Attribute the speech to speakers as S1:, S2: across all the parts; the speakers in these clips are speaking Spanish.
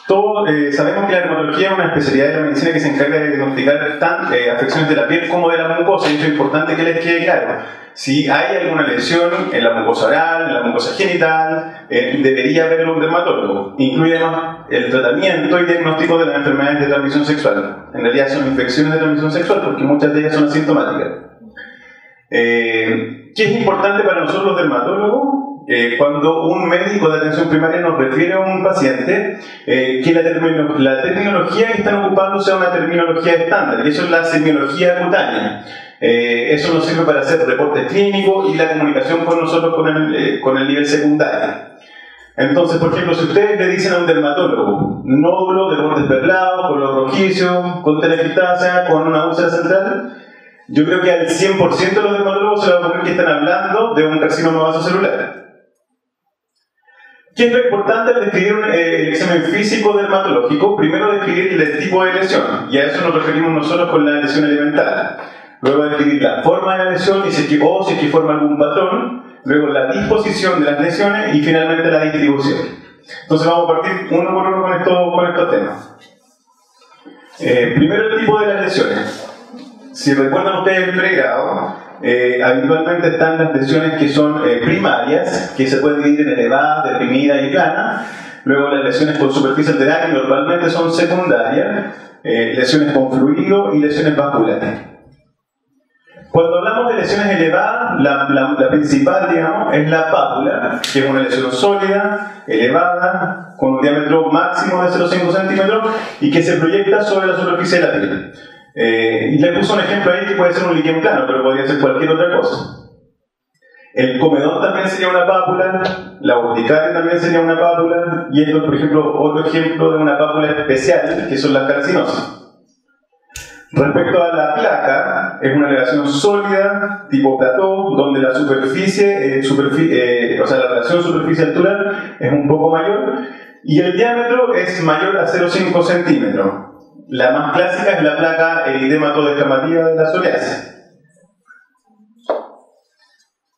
S1: Todos sabemos que la dermatología es una especialidad de la medicina que se encarga de diagnosticar tanto afecciones de la piel como de la mucosa, y eso es importante que les quede claro. Si hay alguna lesión en la mucosa oral, en la mucosa genital, debería verlo un dermatólogo. Incluye además el tratamiento y diagnóstico de las enfermedades de transmisión sexual. En realidad son infecciones de transmisión sexual porque muchas de ellas son asintomáticas. ¿Qué es importante para nosotros los dermatólogos? Cuando un médico de atención primaria nos refiere a un paciente, que la terminología que están ocupando sea una terminología estándar, y eso es la semiología cutánea. Eso nos sirve para hacer reportes clínicos y la comunicación con nosotros con el nivel secundario. Entonces, por ejemplo, si ustedes le dicen a un dermatólogo nódulo de bordes perlados, color rojizo, con telangiectasia, con una úlcera central, yo creo que al 100% de los dermatólogos se va a ocurrir que están hablando de un carcinoma vasocelular. ¿Qué es lo importante al describir el examen físico dermatológico? Primero describir el tipo de lesión, y a eso nos referimos nosotros con la lesión elemental. Luego describir la forma de la lesión y si es que forma algún patrón. Luego la disposición de las lesiones y finalmente la distribución. Entonces vamos a partir uno por uno con estos temas. Primero el tipo de las lesiones. Si recuerdan ustedes el pregrado, habitualmente están las lesiones que son primarias, que se pueden dividir en elevada, deprimida y plana. Luego las lesiones con superficie alterada, que normalmente son secundarias, lesiones con fluido y lesiones vasculares. Cuando hablamos de lesiones elevadas, la principal, digamos, es la pápula, que es una lesión sólida, elevada, con un diámetro máximo de 0,5 centímetros y que se proyecta sobre la superficie de la piel. Y le puse un ejemplo ahí que puede ser un líquen plano, pero podría ser cualquier otra cosa. El comedón también sería una pápula, la urticaria también sería una pápula, y esto es, por ejemplo, otro ejemplo de una pápula especial, que son las carcinosas. Respecto a la placa, es una elevación sólida, tipo plató, donde la superficie, o sea, la relación superficie-altura es un poco mayor, y el diámetro es mayor a 0,5 centímetros. La más clásica es la placa eritemato-descamativa de la psoriasis.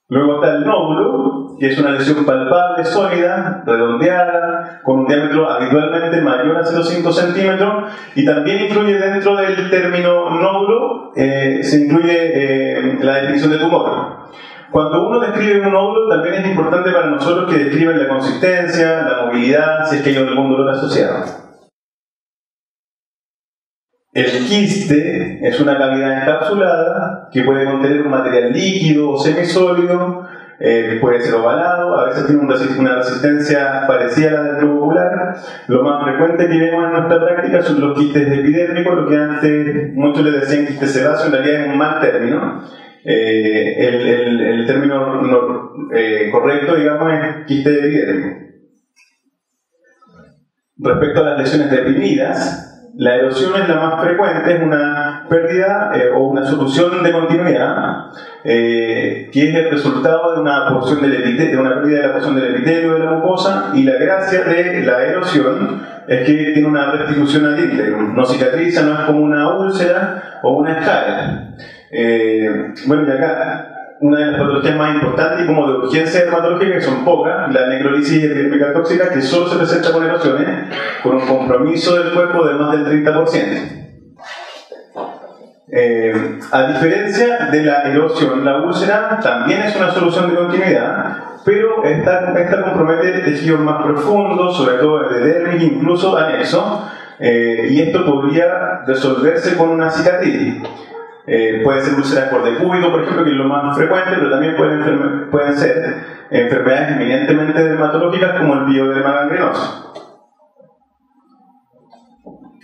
S1: Luego está el nódulo, que es una lesión palpable, sólida, redondeada, con un diámetro habitualmente mayor a 0,5 centímetros, y también incluye dentro del término nódulo, se incluye la definición de tumor. Cuando uno describe un nódulo, también es importante para nosotros que describan la consistencia, la movilidad, si es que hay algún dolor asociado. El quiste es una cavidad encapsulada que puede contener un material líquido o semisólido, puede ser ovalado, a veces tiene una resistencia parecida a la del globo ocular. Lo más frecuente que vemos en nuestra práctica son los quistes epidérmicos, lo que antes muchos le decían quiste sebáceo, en realidad es un mal término. El término correcto, digamos, es quiste epidérmico. Respecto a las lesiones deprimidas, la erosión es la más frecuente, es una pérdida o una solución de continuidad, que es el resultado de una porción del epitelio, de una pérdida de la porción del epitelio de la mucosa, y la gracia de la erosión es que tiene una restitución ad integrum, no cicatriza, no es como una úlcera o una escala. Bueno, y acá una de las patologías más importantes y como de urgencia dermatológica, que son pocas, la necrolisis epidérmica tóxica, que solo se presenta con erosiones, con un compromiso del cuerpo de más del 30%. A diferencia de la erosión, la úlcera también es una solución de continuidad, pero esta compromete tejidos más profundos, sobre todo el dermis, incluso anexo, y esto podría resolverse con una cicatriz. Puede ser úlceras por decúbito, por ejemplo, que es lo más frecuente, pero también pueden ser enfermedades eminentemente dermatológicas como el pioderma gangrenoso.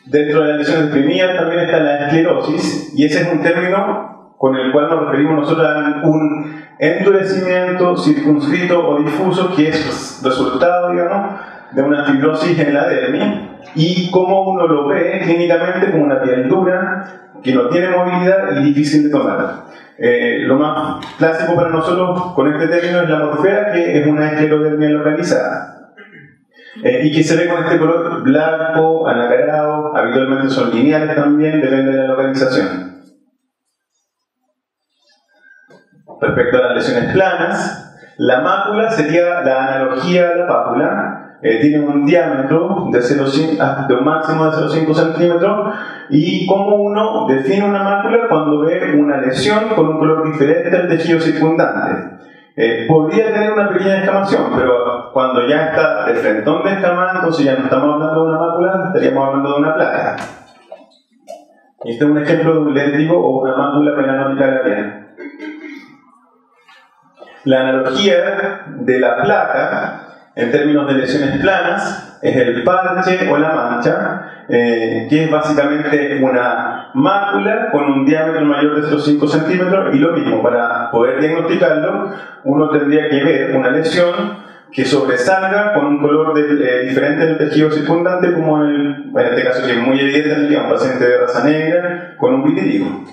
S1: Dentro de las lesiones deprimidas también está la esclerosis, y ese es un término con el cual nos referimos nosotros a un endurecimiento circunscrito o difuso, que es resultado, digamos, de una fibrosis en la dermis, y como uno lo ve clínicamente como una piel dura, que no tiene movilidad y difícil de tomar. Lo más clásico para nosotros con este término es la morfea, que es una esclerodermia localizada. Y que se ve con este color blanco, anacarado, habitualmente son lineales también, depende de la localización. Respecto a las lesiones planas, la mácula sería la analogía a la pápula, tiene un diámetro de un máximo de 0,5 centímetros, y cómo uno define una mácula cuando ve una lesión con un color diferente al tejido circundante. Podría tener una pequeña descamación, pero cuando ya está de frentón descamada, entonces ya no estamos hablando de una mácula, estaríamos hablando de una placa. Este es un ejemplo de un léntigo o una mácula melanótica labial. La analogía de la placa, en términos de lesiones planas, es el parche o la mancha, que es básicamente una mácula con un diámetro mayor de 0,5 centímetros, y lo mismo, para poder diagnosticarlo, uno tendría que ver una lesión que sobresalga con un color diferente del tejido circundante, como en este caso que es muy evidente, un paciente de raza negra con un vitiligo.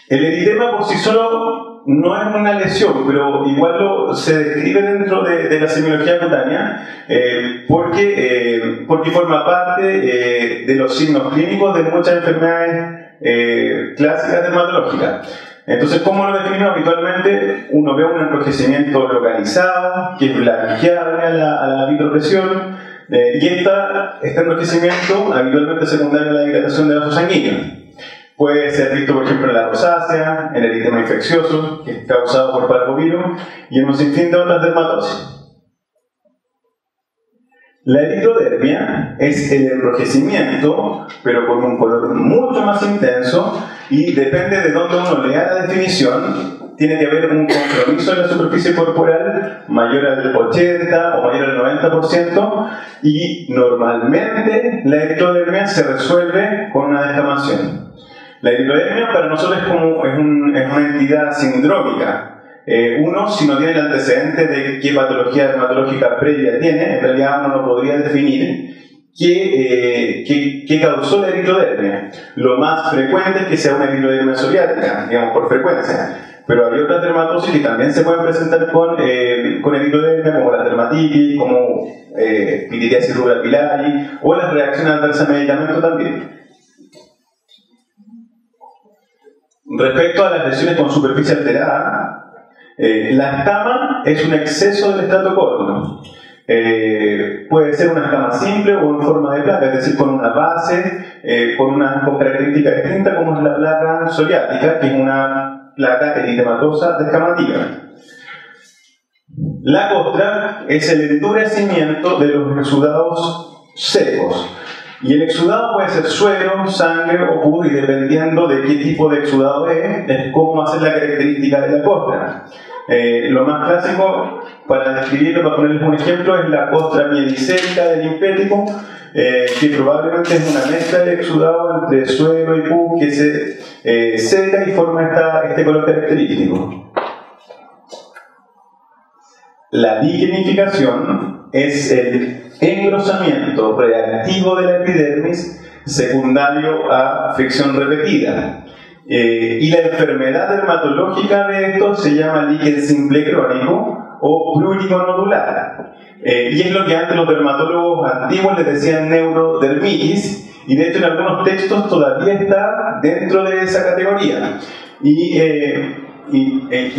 S1: El eritema por sí solo no es una lesión, pero igual se describe dentro de la semiología cutánea porque forma parte de los signos clínicos de muchas enfermedades clásicas dermatológicas. Entonces, ¿cómo lo definimos? Habitualmente uno ve un enrojecimiento localizado, que es blanqueable a la vitropresión, y este enrojecimiento habitualmente secundario a la dilatación de vasos sanguíneos. Puede ser visto, por ejemplo, en la rosácea, en el eritema infeccioso, que es causado por parvovirus, y en un sinfín de otras dermatosis. La eritrodermia es el enrojecimiento, pero con un color mucho más intenso, y depende de dónde uno lea la definición, tiene que haber un compromiso en la superficie corporal mayor al 80 o mayor al 90%, y normalmente la eritrodermia se resuelve con una descamación. La eritrodermia para nosotros es una entidad sindrómica. Uno, si no tiene el antecedente de qué patología dermatológica previa tiene, en realidad uno no podría definir qué causó la eritrodermia. Lo más frecuente es que sea una eritrodermia psoriática, digamos, por frecuencia. Pero hay otras dermatosis que también se pueden presentar con eritrodermia, como la dermatitis, como pitiriasis rubra pilaris, o las reacciones adversas a medicamentos también. Respecto a las lesiones con superficie alterada, la escama es un exceso del estrato córneo. Puede ser una escama simple o en forma de placa, es decir, con una base, con características distintas, como es la placa psoriática, que es una placa eritematosa descamativa. La costra es el endurecimiento de los exudados secos. Y el exudado puede ser suero, sangre o pus, y dependiendo de qué tipo de exudado es cómo hacer la característica de la costra. Lo más clásico, para describirlo, para ponerles un ejemplo, es la costra mielicélica del linfético, que probablemente es una mezcla de exudado entre suero y pus que se seca y forma este color característico. La lignificación es el engrosamiento reactivo de la epidermis secundario a fricción repetida. Y la enfermedad dermatológica de esto se llama líquen simple crónico o prurigo nodular. Y es lo que antes los dermatólogos antiguos les decían neurodermitis, y de hecho en algunos textos todavía está dentro de esa categoría. Y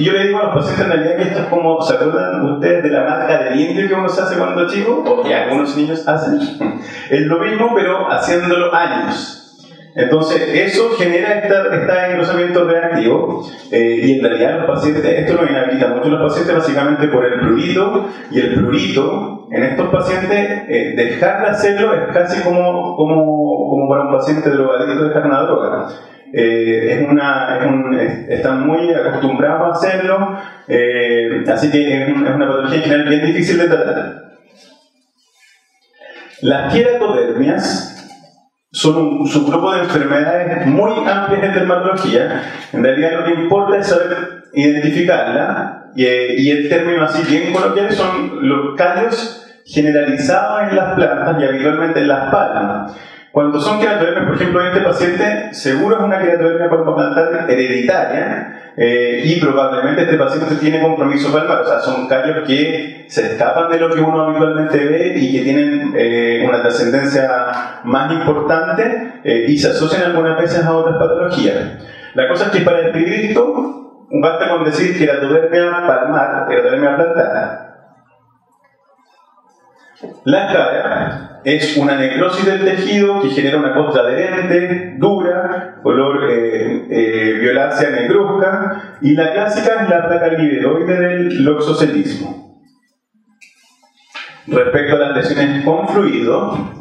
S1: yo le digo a los pacientes en realidad que esto es como, ¿se acuerdan ustedes de la marca del indio que uno se hace cuando chico? O que algunos niños hacen. Es lo mismo, pero haciéndolo años. Entonces, eso genera este engrosamiento reactivo, y en realidad los pacientes, esto lo inhabilita mucho a los pacientes básicamente por el prurito, y el prurito en estos pacientes, dejar de hacerlo es casi como para un paciente drogadicto dejar una droga. Están muy acostumbrados a hacerlo, así que es una patología en general bien difícil de tratar. Las queratodermias son un subgrupo de enfermedades muy amplias en dermatología. En realidad lo que importa es saber identificarla, y el término así bien coloquial son los callos generalizados en las plantas y habitualmente en las palmas. Cuando son queratodermias, por ejemplo, en este paciente seguro es una queratodermia palmoplantar hereditaria, y probablemente este paciente tiene compromiso palmar, o sea, son callos que se escapan de lo que uno habitualmente ve y que tienen una trascendencia más importante, y se asocian algunas veces a otras patologías. La cosa es que para describir esto, basta con decir queratodermia palmar, queratodermia plantar. La esclera es una necrosis del tejido que genera una costra adherente, dura, color violácea negruzca, y la clásica es la placa liberoide del loxocelismo. Respecto a las lesiones con fluido,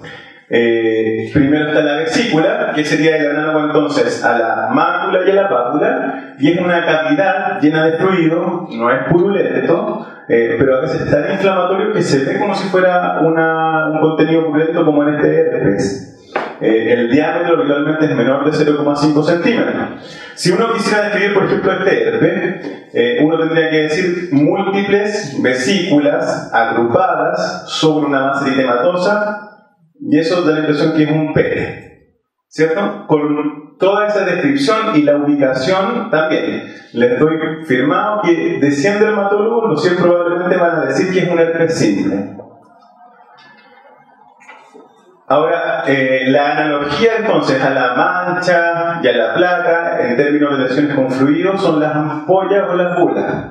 S1: primero está la vesícula, que sería el análogo entonces a la mácula y a la pápula, y es una cavidad llena de fluido, no es purulento, pero a veces es tan inflamatorio que se ve como si fuera un contenido purulento como en este herpes. El diámetro habitualmente es menor de 0,5 centímetros. Si uno quisiera describir, por ejemplo, este herpes, uno tendría que decir múltiples vesículas agrupadas sobre una masa eritematosa, y eso da la impresión que es un pene, ¿cierto? Con toda esa descripción y la ubicación también. Les doy firmado que de 100 dermatólogos, los 100 probablemente van a decir que es un herpes simple. Ahora, la analogía entonces a la mancha y a la placa, en términos de lesiones con fluido, son las ampollas o las bulas.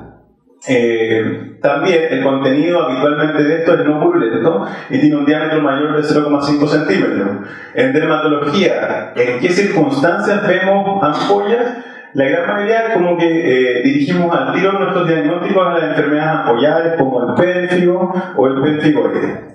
S1: También el contenido habitualmente de esto es no purulento y tiene un diámetro mayor de 0,5 centímetros. En dermatología, ¿en qué circunstancias vemos ampollas? La gran mayoría es como que dirigimos al tiro nuestros diagnósticos a las enfermedades ampollares como el pélvico o el pélvicoide.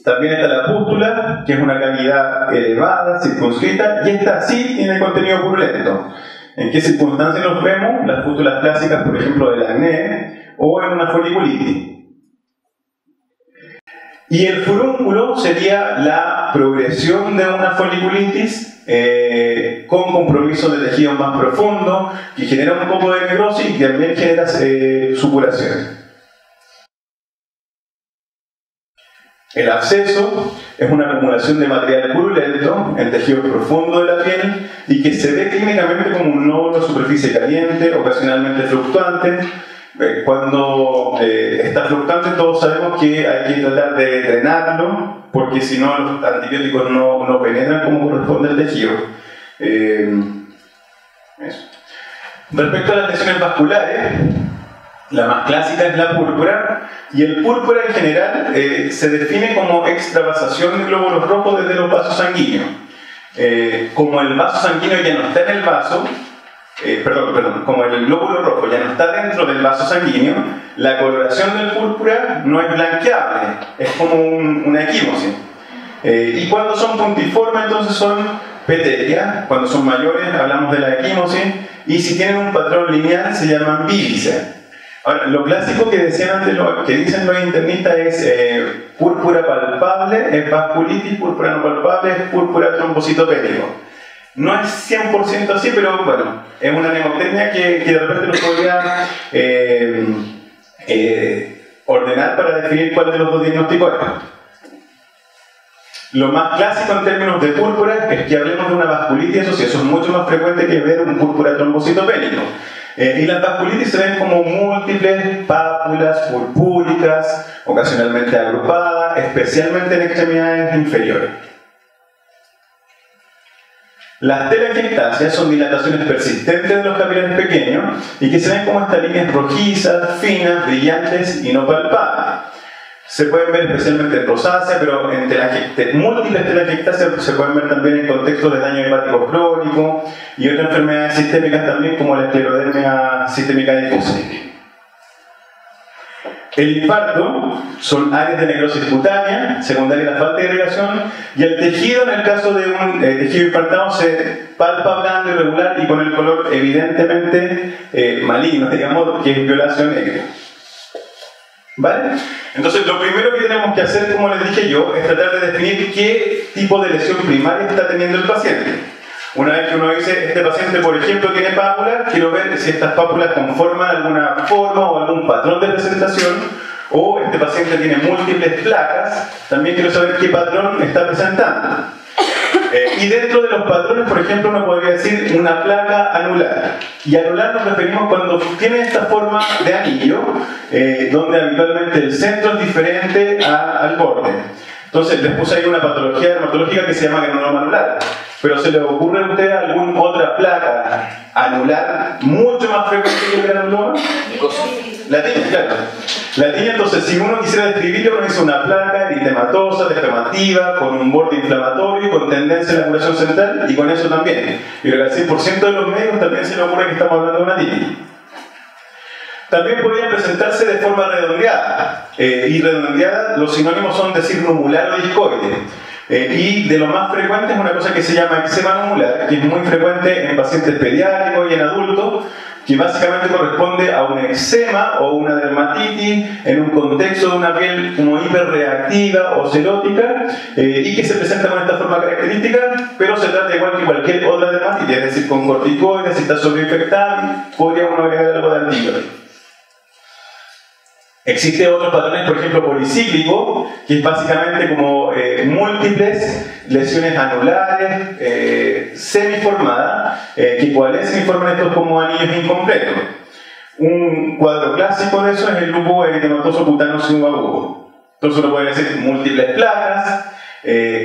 S1: También está la pústula, que es una cavidad elevada, circunscrita, y esta sí tiene contenido purulento. ¿En qué circunstancias nos vemos? Las pústulas clásicas, por ejemplo, del acné o en una foliculitis. Y el furúnculo sería la progresión de una foliculitis con compromiso de tejido más profundo, que genera un poco de necrosis y también genera supuración. El absceso es una acumulación de material purulento en tejidos profundos de la piel y que se ve clínicamente como un nódulo de superficie caliente, ocasionalmente fluctuante. Cuando está fluctuante, todos sabemos que hay que tratar de drenarlo, porque si no los antibióticos no penetran como corresponde al tejido. Eso. Respecto a las lesiones vasculares, la más clásica es la púrpura, y el púrpura en general se define como extravasación de glóbulos rojos desde los vasos sanguíneos. Como el vaso sanguíneo ya no está en el vaso, como el glóbulo rojo ya no está dentro del vaso sanguíneo, la coloración del púrpura no es blanqueable, es como una equimosis. Y cuando son puntiformes, entonces son petequias. Cuando son mayores hablamos de la equimosis, y si tienen un patrón lineal se llaman bílice. Ahora, lo clásico que decían antes, que dicen los internistas es púrpura palpable, es vasculitis, púrpura no palpable, es púrpura trombocitopénico. No es 100% así, pero bueno, es una mnemotecnia que de repente nos podría ordenar para definir cuál de los dos diagnósticos es. Lo más clásico en términos de púrpura es que hablemos de una vasculitis, eso sí, eso es mucho más frecuente que ver un púrpura trombocitopénico. Y las vasculitis se ven como múltiples pápulas purpúricas, ocasionalmente agrupadas, especialmente en extremidades inferiores. Las telangiectasias son dilataciones persistentes de los capilares pequeños y que se ven como estas líneas rojizas, finas, brillantes y no palpables. Se pueden ver especialmente en rosácea, pero en múltiples telangiectasias se pueden ver también en contextos de daño hepático crónico y otras enfermedades sistémicas también, como la esclerodermia sistémica difusa. El infarto son áreas de necrosis cutánea, secundaria a la falta de irrigación, y el tejido, en el caso de un tejido infartado, se palpa blando, irregular y con el color evidentemente maligno, digamos, que es violáceo negro. ¿Vale? Entonces, lo primero que tenemos que hacer, como les dije yo, es tratar de definir qué tipo de lesión primaria está teniendo el paciente. Una vez que uno dice, este paciente, por ejemplo, tiene pápulas, quiero ver si estas pápulas conforman alguna forma o algún patrón de presentación, o este paciente tiene múltiples placas, también quiero saber qué patrón está presentando. Y dentro de los patrones, por ejemplo, uno podría decir una placa anular. Y anular nos referimos cuando tiene esta forma de anillo, donde habitualmente el centro es diferente al borde. Entonces les puse ahí una patología dermatológica que se llama granuloma anular. Pero ¿se le ocurre a usted alguna otra placa anular mucho más frecuente que el granuloma? La tiña, claro. La tiña, entonces, si uno quisiera describirlo, uno dice una placa eritematosa, descamativa, con un borde inflamatorio, con tendencia a la curación central, y con eso también. Pero al 100% de los médicos también se le ocurre que estamos hablando de una tiña. También podrían presentarse de forma redondeada. Y redondeada, los sinónimos son decir numular o discoide. Y de lo más frecuente es una cosa que se llama eczema numular, que es muy frecuente en pacientes pediátricos y en adultos, que básicamente corresponde a un eczema o una dermatitis en un contexto de una piel como hiperreactiva o serótica y que se presenta con esta forma característica, pero se trata igual que cualquier otra dermatitis, es decir, con corticoides, si está sobreinfectada, podría uno agregar algo de antibiótico. Existen otros patrones, por ejemplo, policíclico, que es básicamente como múltiples lesiones anulares semiformadas, que coalescen y forman estos como anillos incompletos. Un cuadro clásico de eso es el lupus eritematoso cutáneo subagudo. Entonces uno puede decir múltiples placas,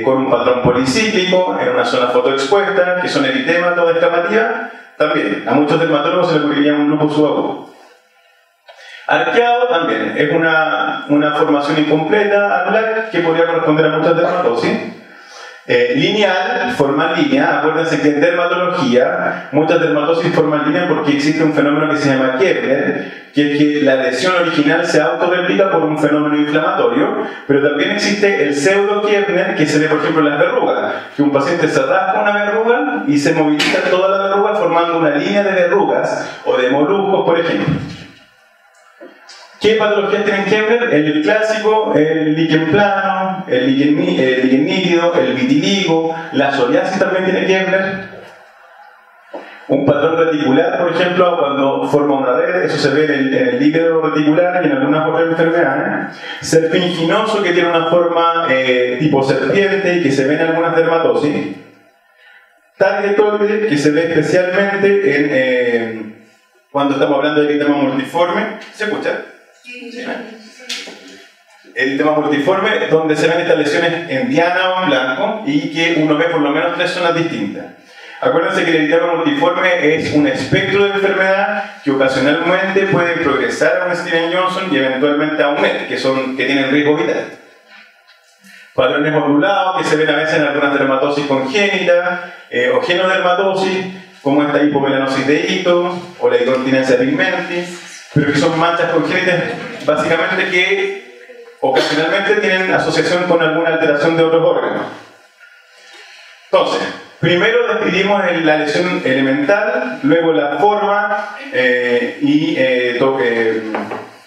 S1: con un patrón policíclico, en una zona fotoexpuesta, que son eritema toda descamativa. También, a muchos dermatólogos se le ocurriría un lupus subagudo. Arqueado también es una formación incompleta anular que podría corresponder a muchas dermatosis. Lineal, forma línea. Acuérdense que en dermatología muchas dermatosis forman línea porque existe un fenómeno que se llama Kebler, que es que la lesión original se autorreplica por un fenómeno inflamatorio, pero también existe el pseudo Kebler que se ve por ejemplo en las verrugas, que un paciente se rasca una verruga y se moviliza toda la verruga formando una línea de verrugas o de moluscos, por ejemplo. ¿Qué patologías tienen Kebler? El clásico, el líquen plano, el líquen nítido, el vitiligo, la psoriasis también tiene Kebler. Un patrón reticular, por ejemplo, cuando forma una red, eso se ve en el líquido reticular y en algunas otras enfermedades. Serpinginoso, que tiene una forma tipo serpiente y que se ve en algunas dermatosis. Targetoide, que se ve especialmente cuando estamos hablando de eritema multiforme. ¿Se escucha? El tema multiforme, donde se ven estas lesiones en diana o en blanco y que uno ve por lo menos 3 zonas distintas. Acuérdense que el eritema multiforme es un espectro de enfermedad que ocasionalmente puede progresar a un Steven Johnson y eventualmente a un MET, que tienen riesgo vital. Patrones ondulados que se ven a veces en algunas dermatosis congénitas o genodermatosis, como esta hipomelanosis de Ito o la incontinencia pigmentis, pero que son manchas congénitas básicamente que ocasionalmente tienen asociación con alguna alteración de otros órganos. Entonces, primero describimos la lesión elemental, luego la forma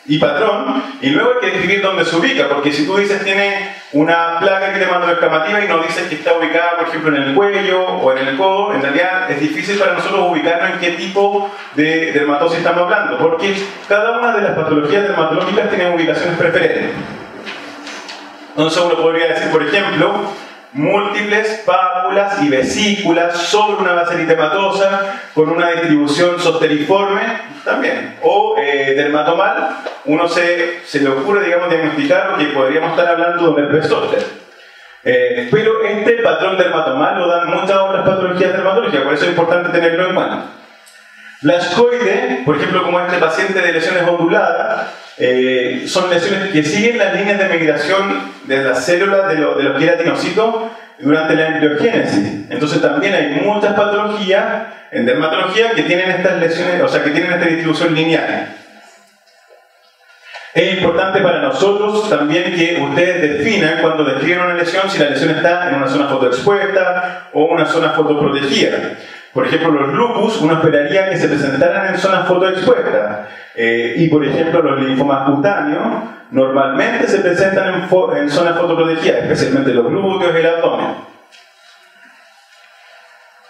S1: y patrón, y luego hay que describir dónde se ubica, porque si tú dices tiene una placa eritematoescamativa y no dices que está ubicada, por ejemplo, en el cuello o en el codo, en realidad es difícil para nosotros ubicarnos en qué tipo de dermatosis estamos hablando, porque cada una de las patologías dermatológicas tiene ubicaciones preferentes. Entonces uno podría decir, por ejemplo, múltiples pápulas y vesículas sobre una base eritematosa con una distribución zosteriforme también, o dermatomal, uno se le ocurre, digamos, diagnosticar que podríamos estar hablando de un herpes zóster. Pero este patrón dermatomal lo dan muchas otras patologías dermatológicas, por eso es importante tenerlo en cuenta. Blascoide, por ejemplo, como este paciente de lesiones onduladas, son lesiones que siguen las líneas de migración de las células de los queratinocitos durante la embriogénesis. Entonces también hay muchas patologías en dermatología que tienen estas lesiones, o sea, que tienen esta distribución lineal. Es importante para nosotros también que ustedes definan cuando describen una lesión si la lesión está en una zona fotoexpuesta o una zona fotoprotegida. Por ejemplo, los lupus, uno esperaría que se presentaran en zonas fotoexpuestas. Y por ejemplo, los linfomas cutáneos normalmente se presentan en zonas fotoprotegidas, especialmente los glúteos y el abdomen.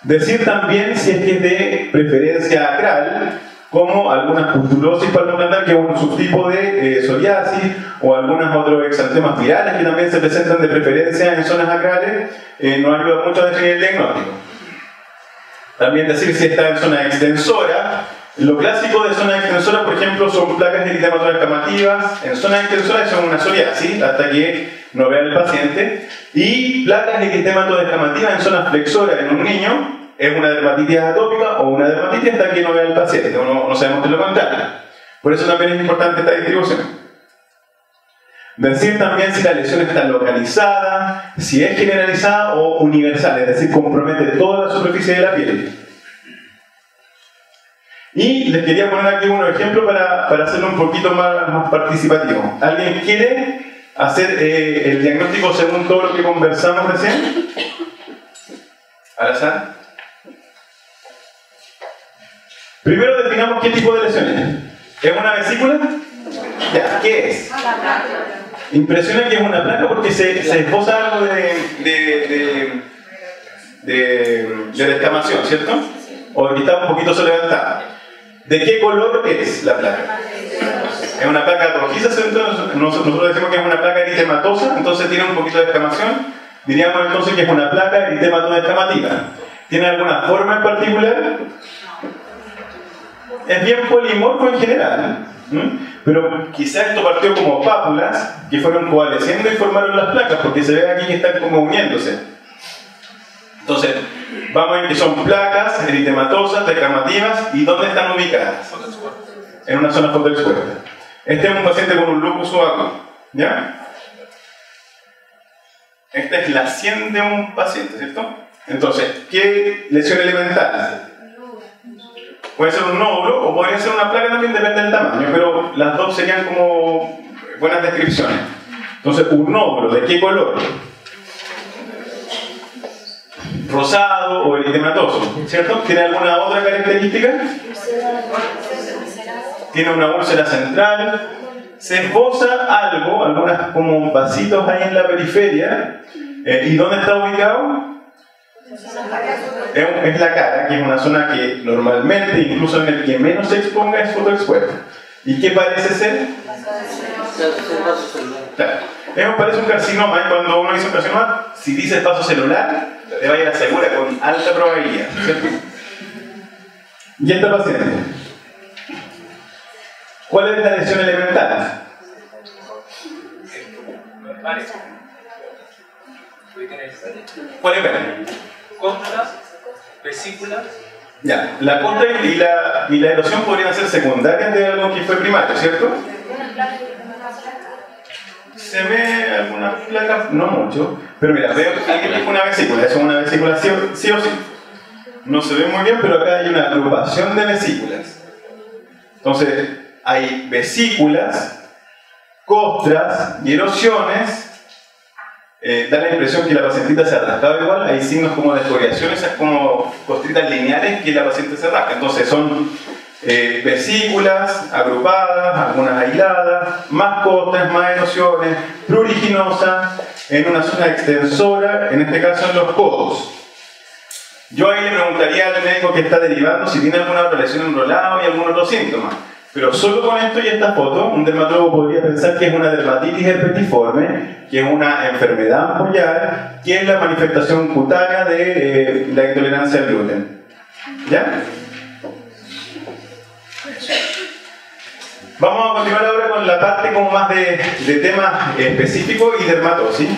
S1: Decir también si es que es de preferencia acral, como algunas pustulosis palmoplantar, que es un subtipo de psoriasis, o algunos otros exantemas virales que también se presentan de preferencia en zonas acrales, nos ayuda mucho a definir el diagnóstico. También decir si está en zona extensora. Lo clásico de zona extensora, por ejemplo, son placas eritematoescamativas en zona extensora, son una psoriasis, hasta que no vea el paciente, y placas eritematoescamativas en zona flexora en un niño, es una dermatitis atópica o una dermatitis hasta que no vea el paciente, no sabemos de lo contrario. Por eso también es importante esta distribución. Decir también si la lesión está localizada, si es generalizada o universal, es decir, compromete toda la superficie de la piel. Y les quería poner aquí unos ejemplos para hacerlo un poquito más participativo. ¿Alguien quiere hacer el diagnóstico según todo lo que conversamos recién? ¿Al azar? Primero definamos qué tipo de lesiones. ¿Es una vesícula? Ya, ¿qué es? Impresiona que es una placa porque se esboza algo de descamación, ¿cierto? O que está un poquito levantada. ¿De qué color es la placa? Es una placa rojiza, ¿cierto? Nosotros decimos que es una placa eritematosa, entonces tiene un poquito de descamación. Diríamos entonces que es una placa eritematosa-descamativa. ¿Tiene alguna forma en particular? Es bien polimorfo en general. Pero quizás esto partió como pápulas que fueron coalesciendo y formaron las placas, porque se ve aquí que están como uniéndose. Entonces, vamos a ver que son placas eritematosas, descamativas, ¿y dónde están ubicadas? En una zona fotoexpuesta. Este es un paciente con un lupus subacuo, ¿ya? Esta es la sien de un paciente, ¿cierto? Entonces, ¿qué lesión elemental? Puede ser un nódulo o podría ser una placa, también depende del tamaño, pero las dos serían como buenas descripciones. Entonces, un nódulo, ¿de qué color? Rosado o eritematoso, ¿cierto? ¿Tiene alguna otra característica? Tiene una úlcera central, se esboza algo, algunas como vasitos ahí en la periferia. ¿Y dónde está ubicado? Es la cara, que es una zona que normalmente, incluso en el que menos se exponga, es fotoexpuesta. ¿Y qué parece ser? Claro. Parece un carcinoma, y cuando uno dice un carcinoma, si dice espacio celular, te va a ir a segura con alta probabilidad, ¿cierto? ¿Y esta paciente? ¿Cuál es la lesión elemental? ¿Cuál es?
S2: Costras, vesículas.
S1: Ya, la costra y la erosión podrían ser secundarias de algo que fue primario, ¿cierto? Se ve algunas placas, no mucho, pero mira, veo que alguien dijo una vesícula, eso es una vesícula sí o sí. No se ve muy bien, pero acá hay una agrupación de vesículas. Entonces, hay vesículas, costras y erosiones. Da la impresión que la pacientita se rascaba igual, hay signos como de escoriación, esas como costritas lineales que la paciente se rasca. Entonces son vesículas agrupadas, algunas aisladas, más costras, más erosiones, pruriginosas, en una zona extensora, en este caso en los codos. Yo ahí le preguntaría al médico que está derivando si tiene alguna otra lesión enrolada y algún otro síntoma. Pero solo con esto y esta foto, un dermatólogo podría pensar que es una dermatitis herpetiforme, que es una enfermedad ampullar, que es la manifestación cutánea de la intolerancia al gluten. ¿Ya? Vamos a continuar ahora con la parte como más de temas específicos y dermatosis.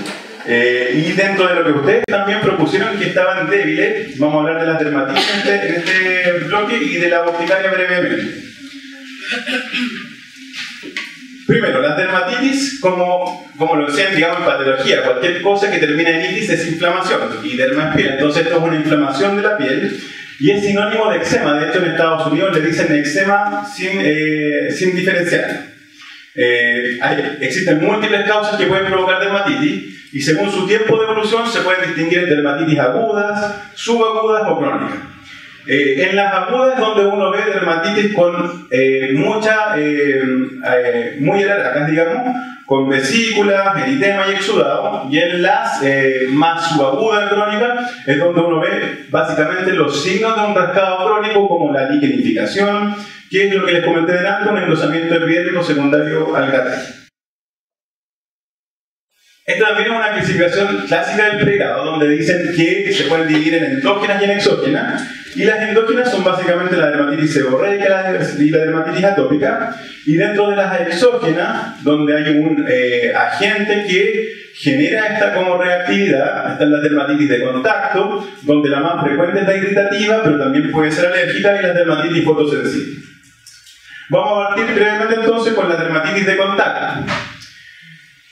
S1: Y dentro de lo que ustedes también propusieron que estaban débiles, vamos a hablar de las dermatitis en este bloque y de la urticaria brevemente. Primero, las dermatitis, como lo decían, digamos, en patología, cualquier cosa que termina en itis es inflamación, y derma es piel, entonces esto es una inflamación de la piel, y es sinónimo de eczema. De hecho, en Estados Unidos le dicen eczema sin diferenciar. Existen múltiples causas que pueden provocar dermatitis, y según su tiempo de evolución se pueden distinguir dermatitis agudas, subagudas o crónicas. En las agudas es donde uno ve dermatitis con muy alargadas, digamos, con vesículas, eritema y exudado, y en las más subagudas crónicas es donde uno ve básicamente los signos de un rascado crónico, como la liquenificación, que es lo que les comenté delante, un engrosamiento epidérmico secundario al gatillo. Esta también es una clasificación clásica del pregrado, donde dicen que se pueden dividir en endógenas y en exógenas. Y las endógenas son básicamente la dermatitis seborreica y la dermatitis atópica. Y dentro de las exógenas, donde hay un agente que genera esta como reactividad, está la dermatitis de contacto, donde la más frecuente es la irritativa, pero también puede ser alérgica, y la dermatitis fotosensible. Vamos a partir brevemente entonces con la dermatitis de contacto.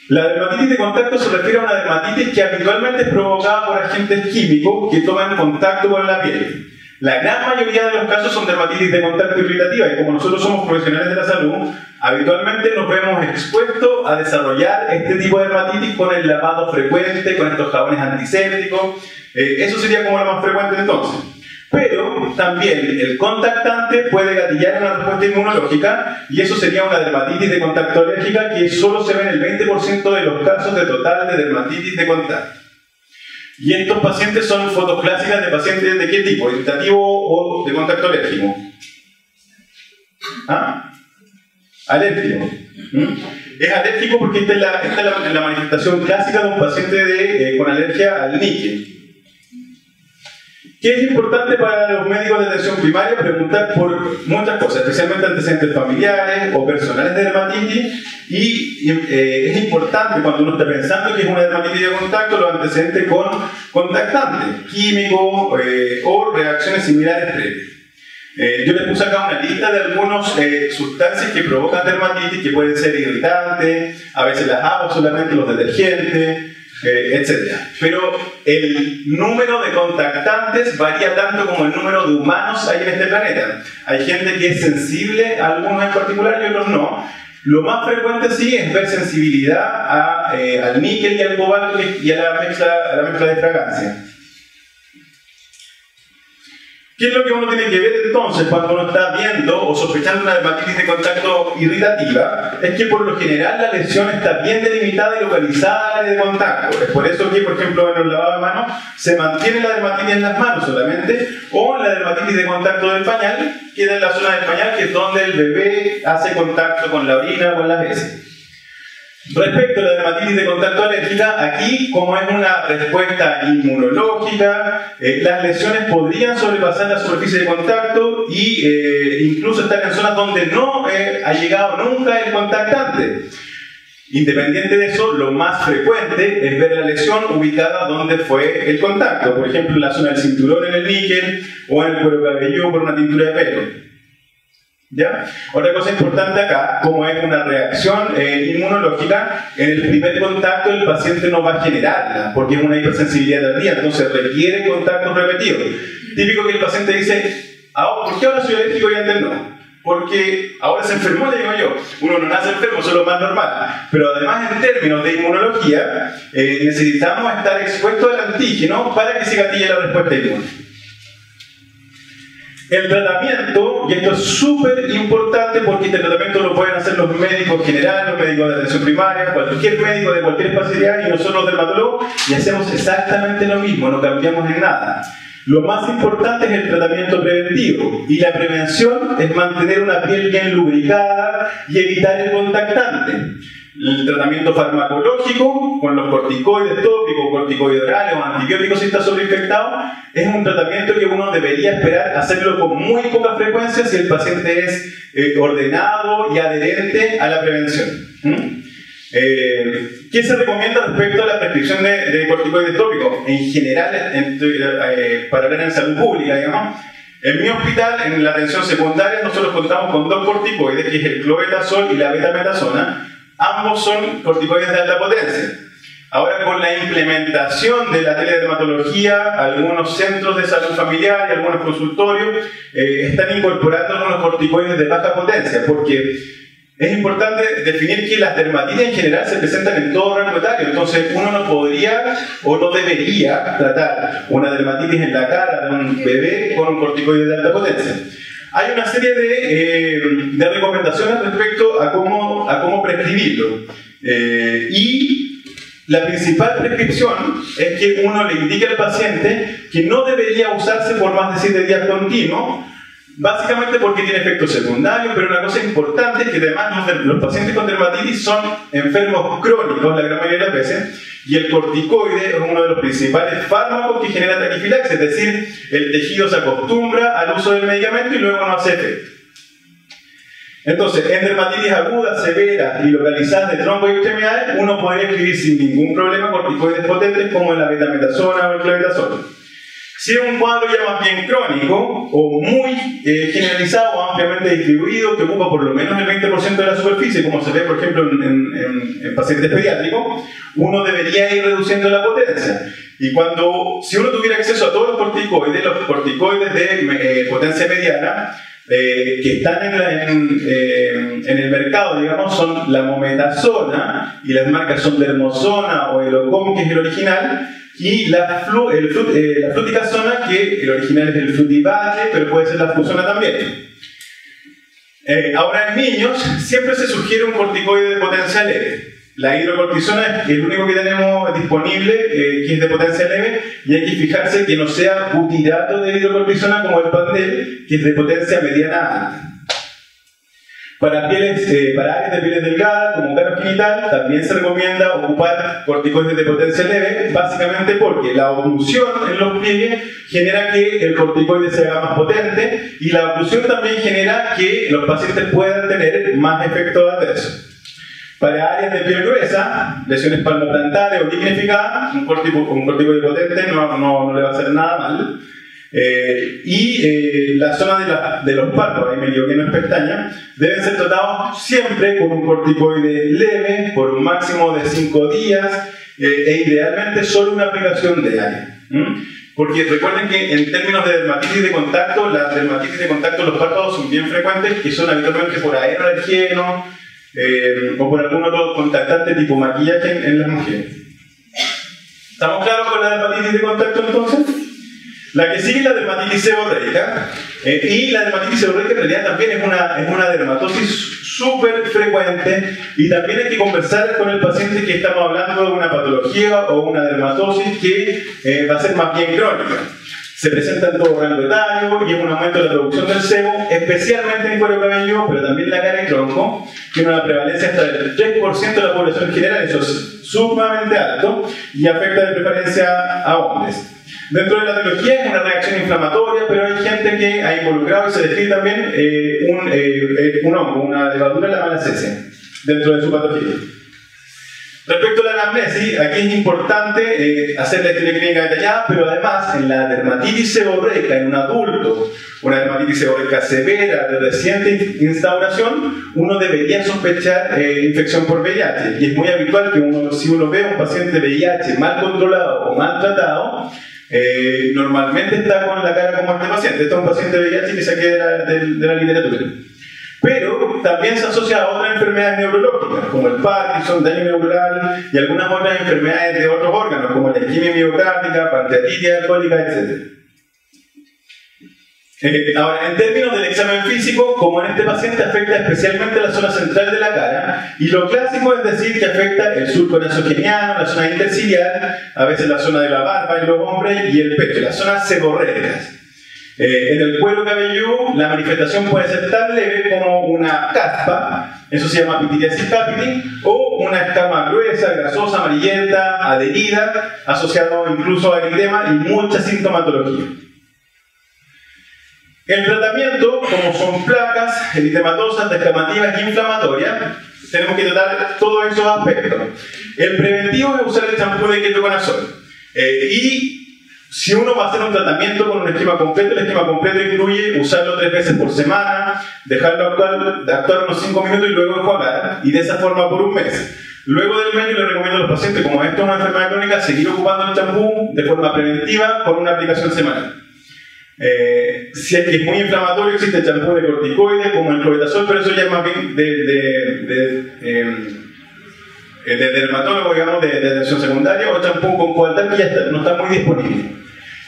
S1: La dermatitis de contacto se refiere a una dermatitis que habitualmente es provocada por agentes químicos que toman contacto con la piel. La gran mayoría de los casos son dermatitis de contacto irritativa, y como nosotros somos profesionales de la salud, habitualmente nos vemos expuestos a desarrollar este tipo de dermatitis con el lavado frecuente, con estos jabones antisépticos. Eso sería como lo más frecuente entonces. Pero también el contactante puede gatillar una respuesta inmunológica, y eso sería una dermatitis de contacto alérgica que solo se ve en el 20% de los casos de total de dermatitis de contacto. Y estos pacientes son fotos clásicas de pacientes de qué tipo, irritativo o de contacto alérgico. ¿Ah? Alérgico. Es alérgico porque esta es la manifestación clásica de un paciente con alergia al níquel. ¿Qué es importante para los médicos de atención primaria? Preguntar por muchas cosas, especialmente antecedentes familiares o personales de dermatitis, y es importante cuando uno está pensando que es una dermatitis de contacto, los antecedentes con contactantes, químicos o reacciones similares previas. Yo les puse acá una lista de algunas sustancias que provocan dermatitis, que pueden ser irritantes, a veces las aguas solamente, los detergentes, etc. Pero el número de contactantes varía tanto como el número de humanos hay en este planeta. Hay gente que es sensible a algunos en particular y otros no. Lo más frecuente sí es ver sensibilidad al níquel y al cobalto y a la mezcla de fragancia. ¿Qué es lo que uno tiene que ver entonces cuando uno está viendo o sospechando una dermatitis de contacto irritativa? Es que por lo general la lesión está bien delimitada y localizada al área de contacto. Es por eso que, por ejemplo, en el lavado de manos se mantiene la dermatitis en las manos solamente, o la dermatitis de contacto del pañal queda en la zona del pañal, que es donde el bebé hace contacto con la orina o con las heces. Respecto a la dermatitis de contacto alérgica, aquí, como es una respuesta inmunológica, las lesiones podrían sobrepasar la superficie de contacto e incluso estar en zonas donde no ha llegado nunca el contactante. Independiente de eso, lo más frecuente es ver la lesión ubicada donde fue el contacto, por ejemplo en la zona del cinturón en el níquel o en el cuero cabelludo por una tintura de pelo. ¿Ya? Otra cosa importante acá, como es una reacción inmunológica, en el primer contacto el paciente no va a generarla, porque es una hipersensibilidad tardía, entonces requiere contactos repetidos. Típico que el paciente dice, ¿por qué ahora soy alérgico y antes no? Porque ahora se enfermó, le digo yo. Uno no nace enfermo, eso es lo más normal. Pero además, en términos de inmunología, necesitamos estar expuestos al antígeno para que se gatille la respuesta inmune. El tratamiento, y esto es súper importante porque este tratamiento lo pueden hacer los médicos generales, los médicos de atención primaria, cualquier médico de cualquier especialidad, y nosotros los dermatólogos, y hacemos exactamente lo mismo, no cambiamos en nada. Lo más importante es el tratamiento preventivo, y la prevención es mantener una piel bien lubricada y evitar el contactante. El tratamiento farmacológico, con los corticoides tópicos, corticoides orales o antibióticos si está sobreinfectado, es un tratamiento que uno debería esperar hacerlo con muy poca frecuencia si el paciente es ordenado y adherente a la prevención. ¿Qué se recomienda respecto a la prescripción de corticoides tópicos? En general, para hablar en salud pública, digamos, en mi hospital, en la atención secundaria, nosotros contamos con dos corticoides, que es el clobetasol y la betametasona. Ambos son corticoides de alta potencia. Ahora, con la implementación de la teledermatología, algunos centros de salud familiar y algunos consultorios están incorporando algunos corticoides de baja potencia, porque es importante definir que las dermatitis en general se presentan en todo rango etario. Entonces, uno no podría o no debería tratar una dermatitis en la cara de un bebé con un corticoide de alta potencia. Hay una serie de recomendaciones respecto a cómo prescribirlo. Y la principal prescripción es que uno le indique al paciente que no debería usarse por más de 7 días continuos, Básicamente porque tiene efectos secundarios, pero una cosa importante es que además los pacientes con dermatitis son enfermos crónicos la gran mayoría de las veces, y el corticoide es uno de los principales fármacos que genera taquifilaxia, es decir, el tejido se acostumbra al uso del medicamento y luego no hace efecto. Entonces, en dermatitis agudas, severas y localizadas de troncos y extremidades, uno podría escribir sin ningún problema corticoides potentes como la betametasona o el clobetasol. Si es un cuadro ya más bien crónico o muy generalizado o ampliamente distribuido, que ocupa por lo menos el 20% de la superficie, como se ve por ejemplo en pacientes pediátricos, uno debería ir reduciendo la potencia. Y si uno tuviera acceso a todos los corticoides de potencia mediana, que están en el mercado, digamos, son la mometasona, y las marcas son Dermosona o Elocom, que es el original, y la fluticasona, que el original es el Flutivalle, pero puede ser la fusona también. Ahora en niños siempre se sugiere un corticoide de potencia leve. La hidrocortisona es el único que tenemos disponible, que es de potencia leve, y hay que fijarse que no sea butirato de hidrocortisona como el Pandel, que es de potencia mediana alta. Para áreas de pieles delgadas, como caro genital, también se recomienda ocupar corticoides de potencia leve, básicamente porque la oclusión en los pliegues genera que el corticoide se haga más potente, y la oclusión también genera que los pacientes puedan tener más efectos adversos. Para áreas de piel gruesa, lesiones palmoplantales o lignificadas, un corticoide potente no le va a hacer nada mal. La zona de los párpados, ahí me equivoqué, no es pestaña, deben ser tratados siempre con un corticoide leve por un máximo de 5 días e idealmente solo una aplicación diaria. Porque recuerden que en términos de dermatitis de contacto, las dermatitis de contacto en los párpados son bien frecuentes, que son habitualmente por aeroalergeno o por algún otro contactante tipo maquillaje en las mujeres. ¿Estamos claros con la dermatitis de contacto entonces? La que sigue es la dermatitis seborreica, y la dermatitis seborreica en realidad también es una dermatosis súper frecuente, y también hay que conversar con el paciente que estamos hablando de una patología o una dermatosis que va a ser más bien crónica. Se presenta en todo rango etario y es un aumento de la producción del sebo, especialmente en cuero cabelludo, pero también en la cara y tronco. Tiene una prevalencia hasta del 3% de la población general, eso es sumamente alto, y afecta de preferencia a hombres. Dentro de la etiología es una reacción inflamatoria, pero hay gente que ha involucrado y se describe también un hongo, una levadura en la malacesia, dentro de su patología. Respecto a la anamnesis, aquí es importante hacer la historia clínica detallada, pero además en la dermatitis seborreica en un adulto, una dermatitis seborreica severa de reciente instauración, uno debería sospechar infección por VIH, y es muy habitual que si uno ve a un paciente VIH mal controlado o mal tratado, normalmente está con la cara como este paciente. Este es un paciente VIH que saqué de la literatura. Pero también se asocia a otras enfermedades neurológicas, como el Parkinson, daño neuronal, y algunas otras enfermedades de otros órganos, como la isquemia miocárdica, pancreatitis alcohólica, etc. Ahora, en términos del examen físico, como en este paciente afecta especialmente la zona central de la cara, y lo clásico es decir que afecta el surco nasogeniano, la zona interciliar, a veces la zona de la barba en los hombres y el pecho, las zonas seborreicas. En el cuero cabelludo, la manifestación puede ser tan leve como una caspa, eso se llama pitiriasis capiti, o una escama gruesa, grasosa, amarillenta, adherida, asociado incluso a eritema y mucha sintomatología. El tratamiento, como son placas eritematosas, descamativas e inflamatorias, tenemos que tratar todos esos aspectos. El preventivo es usar el champú de ketoconazol. Y si uno va a hacer un tratamiento con un esquema completo, el esquema completo incluye usarlo 3 veces por semana, dejarlo actuar unos 5 minutos y luego enjuagar, y de esa forma por un mes. Luego del mes yo le recomiendo a los pacientes, como esto es una enfermedad crónica, seguir ocupando el champú de forma preventiva con una aplicación semanal. Si es que es muy inflamatorio, existe el champú de corticoides como el clobetasol, pero eso ya es más bien de dermatólogo, digamos, de atención secundaria, o champú con coartal, que ya no está muy disponible.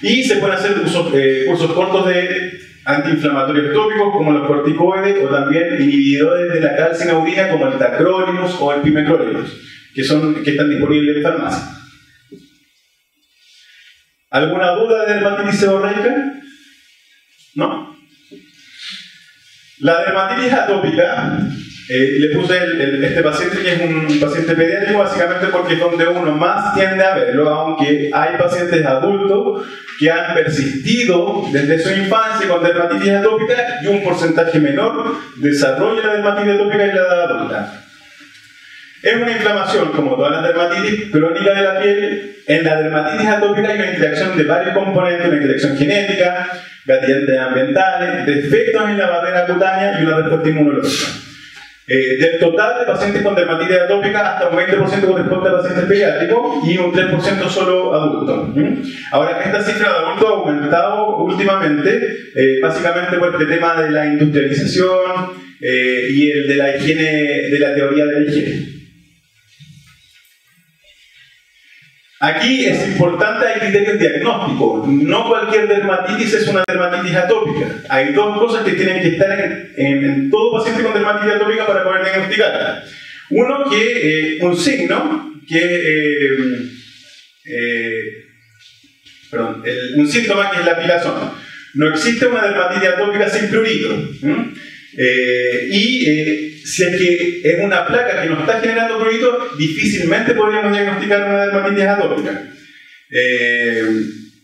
S1: Y se pueden hacer cursos cortos de antiinflamatorios tópicos como los corticoides, o también inhibidores de la calcineurina como el tacrolimus o el pimecrolimus, que están disponibles en farmacia. ¿Alguna duda de dermatitis seborreica? ¿No? La dermatitis atópica, le puse este paciente que es un paciente pediátrico básicamente porque es donde uno más tiende a verlo, aunque hay pacientes adultos que han persistido desde su infancia con dermatitis atópica y un porcentaje menor desarrolla la dermatitis atópica en la edad adulta. Es una inflamación, como todas las dermatitis, crónica de la piel. En la dermatitis atópica hay una interacción de varios componentes, una interacción genética, gatillantes ambientales, defectos en la barrera cutánea y una respuesta inmunológica. Del total de pacientes con dermatitis atópica, hasta un 20% corresponde a pacientes pediátricos y un 3% solo adultos. Ahora, esta cifra de adultos ha aumentado últimamente, básicamente por este tema de la industrialización y el de la higiene, de la teoría de la higiene. Aquí es importante, hay criterios diagnósticos. No cualquier dermatitis es una dermatitis atópica. Hay dos cosas que tienen que estar en todo paciente con dermatitis atópica para poder diagnosticarla. Uno, que un signo, un síntoma que es la picazón. No existe una dermatitis atópica sin prurito. Si es que es una placa que nos está generando prurito, difícilmente podríamos diagnosticar una dermatitis atópica.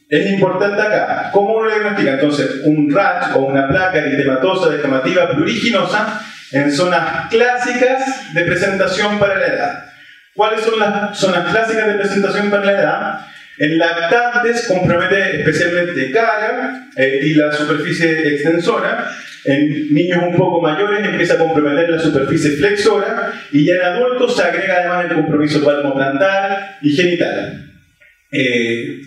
S1: Es importante acá, ¿cómo uno diagnostica? Entonces, un rash o una placa eritematosa, descamativa, pruriginosa en zonas clásicas de presentación para la edad. ¿Cuáles son las zonas clásicas de presentación para la edad? En lactantes compromete especialmente cara y la superficie extensora. En niños un poco mayores empieza a comprometer la superficie flexora y ya en adultos se agrega además el compromiso palmoplantar y genital.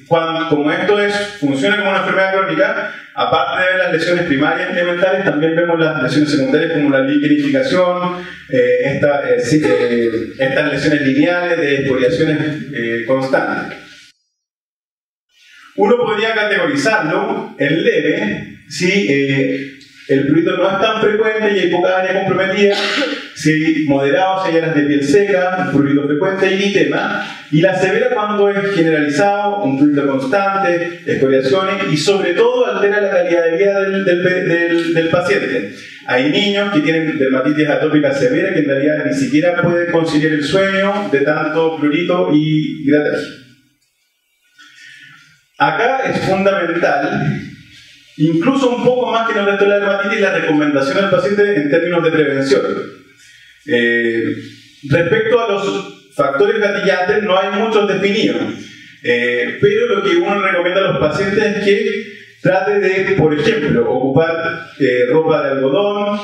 S1: Como esto funciona como una enfermedad crónica, aparte de ver las lesiones primarias elementales, también vemos las lesiones secundarias como la liquenificación, estas lesiones lineales de escoriaciones constantes. Uno podría categorizarlo en leve si el prurito no es tan frecuente y hay poca área comprometida, si moderado, si hay áreas de piel seca, un prurito frecuente y eritema, y la severa cuando es generalizado, un prurito constante, escoriaciones y sobre todo altera la calidad de vida del paciente. Hay niños que tienen dermatitis atópica severa que en realidad ni siquiera pueden conciliar el sueño de tanto prurito y grataje. Acá es fundamental, incluso un poco más que en el resto de la dermatitis, la recomendación al paciente en términos de prevención. Respecto a los factores gatillantes, no hay muchos definidos, pero lo que uno recomienda a los pacientes es que trate de, por ejemplo, ocupar ropa de algodón,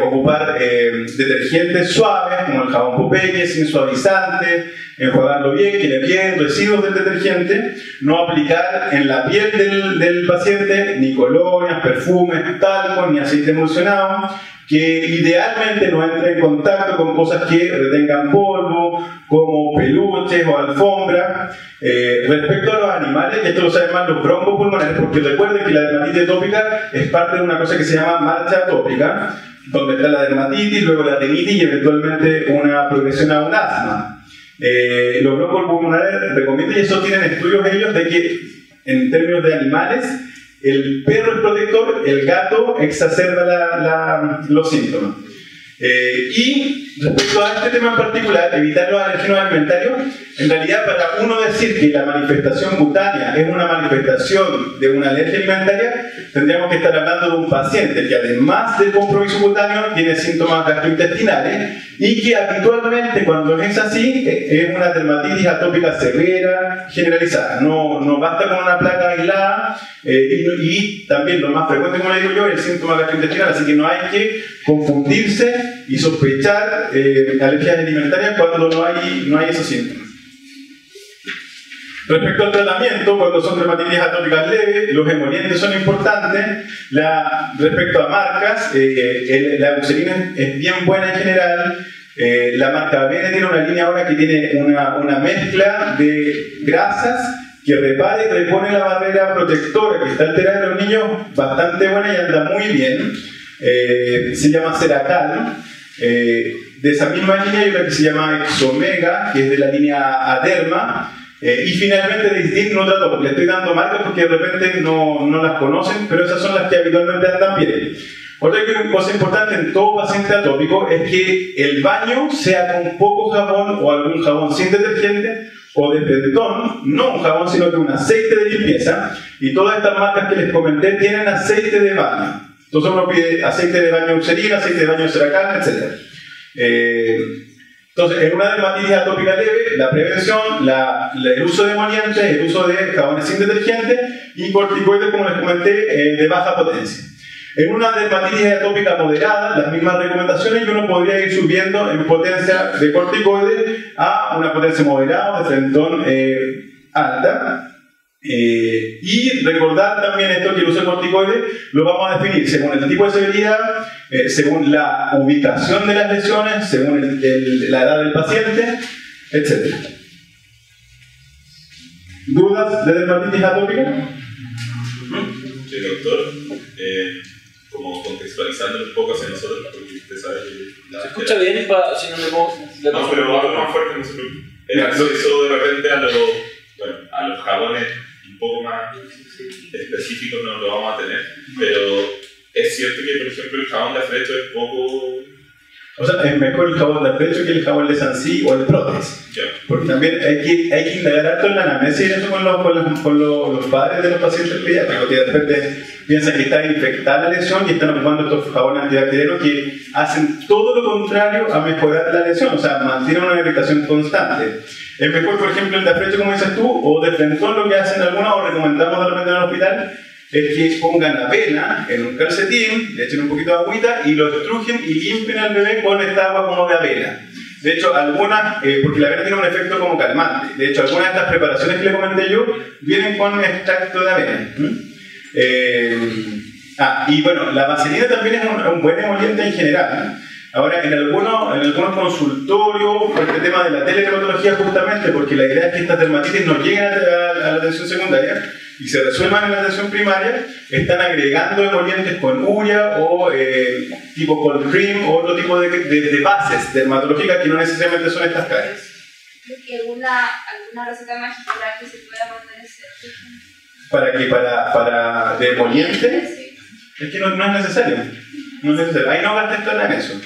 S1: ocupar detergentes suaves como el jabón Popeye, sin suavizante, enjuagarlo bien, que le queden residuos del detergente, no aplicar en la piel del paciente ni colonias, perfumes, talcos, ni aceite emulsionado, que idealmente no entre en contacto con cosas que retengan polvo, como peluches o alfombras. Respecto a los animales, esto lo saben más los broncopulmonares, porque recuerden que la dermatitis atópica es parte de una cosa que se llama marcha atópica, donde está la dermatitis, luego la rinitis y eventualmente una progresión a un asma. Los broncopulmonares recomiendan, y eso tienen estudios ellos, de que en términos de animales, el perro es protector, el gato exacerba los síntomas. Y respecto a este tema en particular, evitar los alergenos alimentarios, en realidad para uno decir que la manifestación cutánea es una manifestación de una alergia alimentaria, tendríamos que estar hablando de un paciente que además del compromiso cutáneo tiene síntomas gastrointestinales y que habitualmente cuando es así es una dermatitis atópica severa generalizada. No basta con una placa aislada y también lo más frecuente, como le digo yo, es el síntoma gastrointestinal, así que no hay que confundirse y sospechar alergias alimentarias cuando no hay esos síntomas. Respecto al tratamiento, cuando son dermatitis atópicas leves, los emolientes son importantes. Respecto a marcas, la Eucerina es bien buena en general. La marca Avene tiene una línea ahora que tiene una mezcla de grasas que repara y repone la barrera protectora que está alterada en los niños, bastante buena y anda muy bien. Se llama Ceracal. De esa misma línea hay una que se llama Exomega, que es de la línea Aderma. Y finalmente de Distin Nutrato, porque le estoy dando marcas porque de repente no las conocen, pero esas son las que habitualmente andan bien. Otra cosa importante en todo paciente atópico es que el baño sea con poco jabón o algún jabón sin detergente o de Benetton, no un jabón sino que un aceite de limpieza, y todas estas marcas que les comenté tienen aceite de baño. Entonces uno pide aceite de baño Eucerin, aceite de baño Ceracal, etc. Entonces, en una dermatitis atópica leve, la prevención, el uso de emolientes, el uso de jabones sin detergente y corticoides, como les comenté, de baja potencia. En una dermatitis atópica moderada, las mismas recomendaciones, y uno podría ir subiendo en potencia de corticoides a una potencia moderada, de Benetton alta. Y recordar también esto, que el uso de corticoides lo vamos a definir según el tipo de severidad, según la ubicación de las lesiones, según la edad del paciente, etc. ¿Dudas de dermatitis atópica?
S3: Sí, doctor. Como contextualizando un poco hacia nosotros, porque usted sabe que...
S2: ¿Se escucha bien? Si no le puedo...
S3: No, pero hablo más fuerte, no se preocupe. El acceso de repente a los jabones un poco más específicos no lo vamos a tener, pero es cierto que, por ejemplo, el jabón de afrecho es poco...
S1: O sea, es mejor el jabón de afrecho que el jabón de Sancy o el Protex.
S3: Yeah.
S1: Porque también hay que indagar harto en la anamnesis y eso con los padres de los pacientes pediátricos, que de repente piensan que está infectada la lesión y están ocupando estos jabones antibacterianos que hacen todo lo contrario a mejorar la lesión, o sea, mantienen una irritación constante. Es mejor, por ejemplo, el de afrecho, como dices tú, o de Benetton, lo que hacen algunos, o recomendamos de repente en el hospital, es que pongan avena en un calcetín, le echen un poquito de agüita y lo estrujen y limpien al bebé con esta agua como de avena. De hecho, algunas, porque la avena tiene un efecto como calmante, de hecho, algunas de estas preparaciones que le comenté yo vienen con extracto de avena. Y bueno, la vaselina también es un buen emoliente en general. Ahora, en algunos consultorios, por este tema de la teledermatología, justamente porque la idea es que estas dermatitis no lleguen a la atención secundaria y se resuelvan en la atención primaria, están agregando emolientes con urea o tipo cold cream o otro tipo de bases dermatológicas que no necesariamente son estas caras.
S4: Creo que alguna receta magistral que se pueda mantenerse.
S1: ¿Para qué? ¿Para de emoliente?
S4: Sí.
S1: Es que no es necesario. No es necesario. Ahí no gastes plata en eso.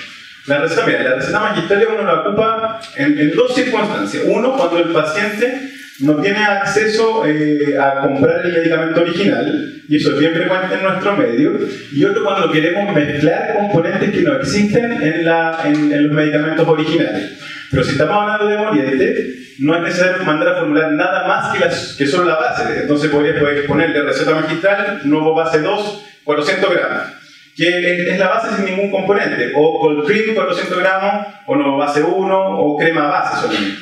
S1: La receta magistral uno la ocupa en dos circunstancias. Uno, cuando el paciente no tiene acceso a comprar el medicamento original, y eso es bien frecuente en nuestro medio, y otro cuando queremos mezclar componentes que no existen en los medicamentos originales. Pero si estamos hablando de emoliente, no es necesario mandar a formular nada más que solo la base. Entonces podrías ponerle receta magistral, nuevo base 2, 400 gramos, que es la base sin ningún componente, o cold cream 400 gramos, o nuevo base 1, o crema base solamente.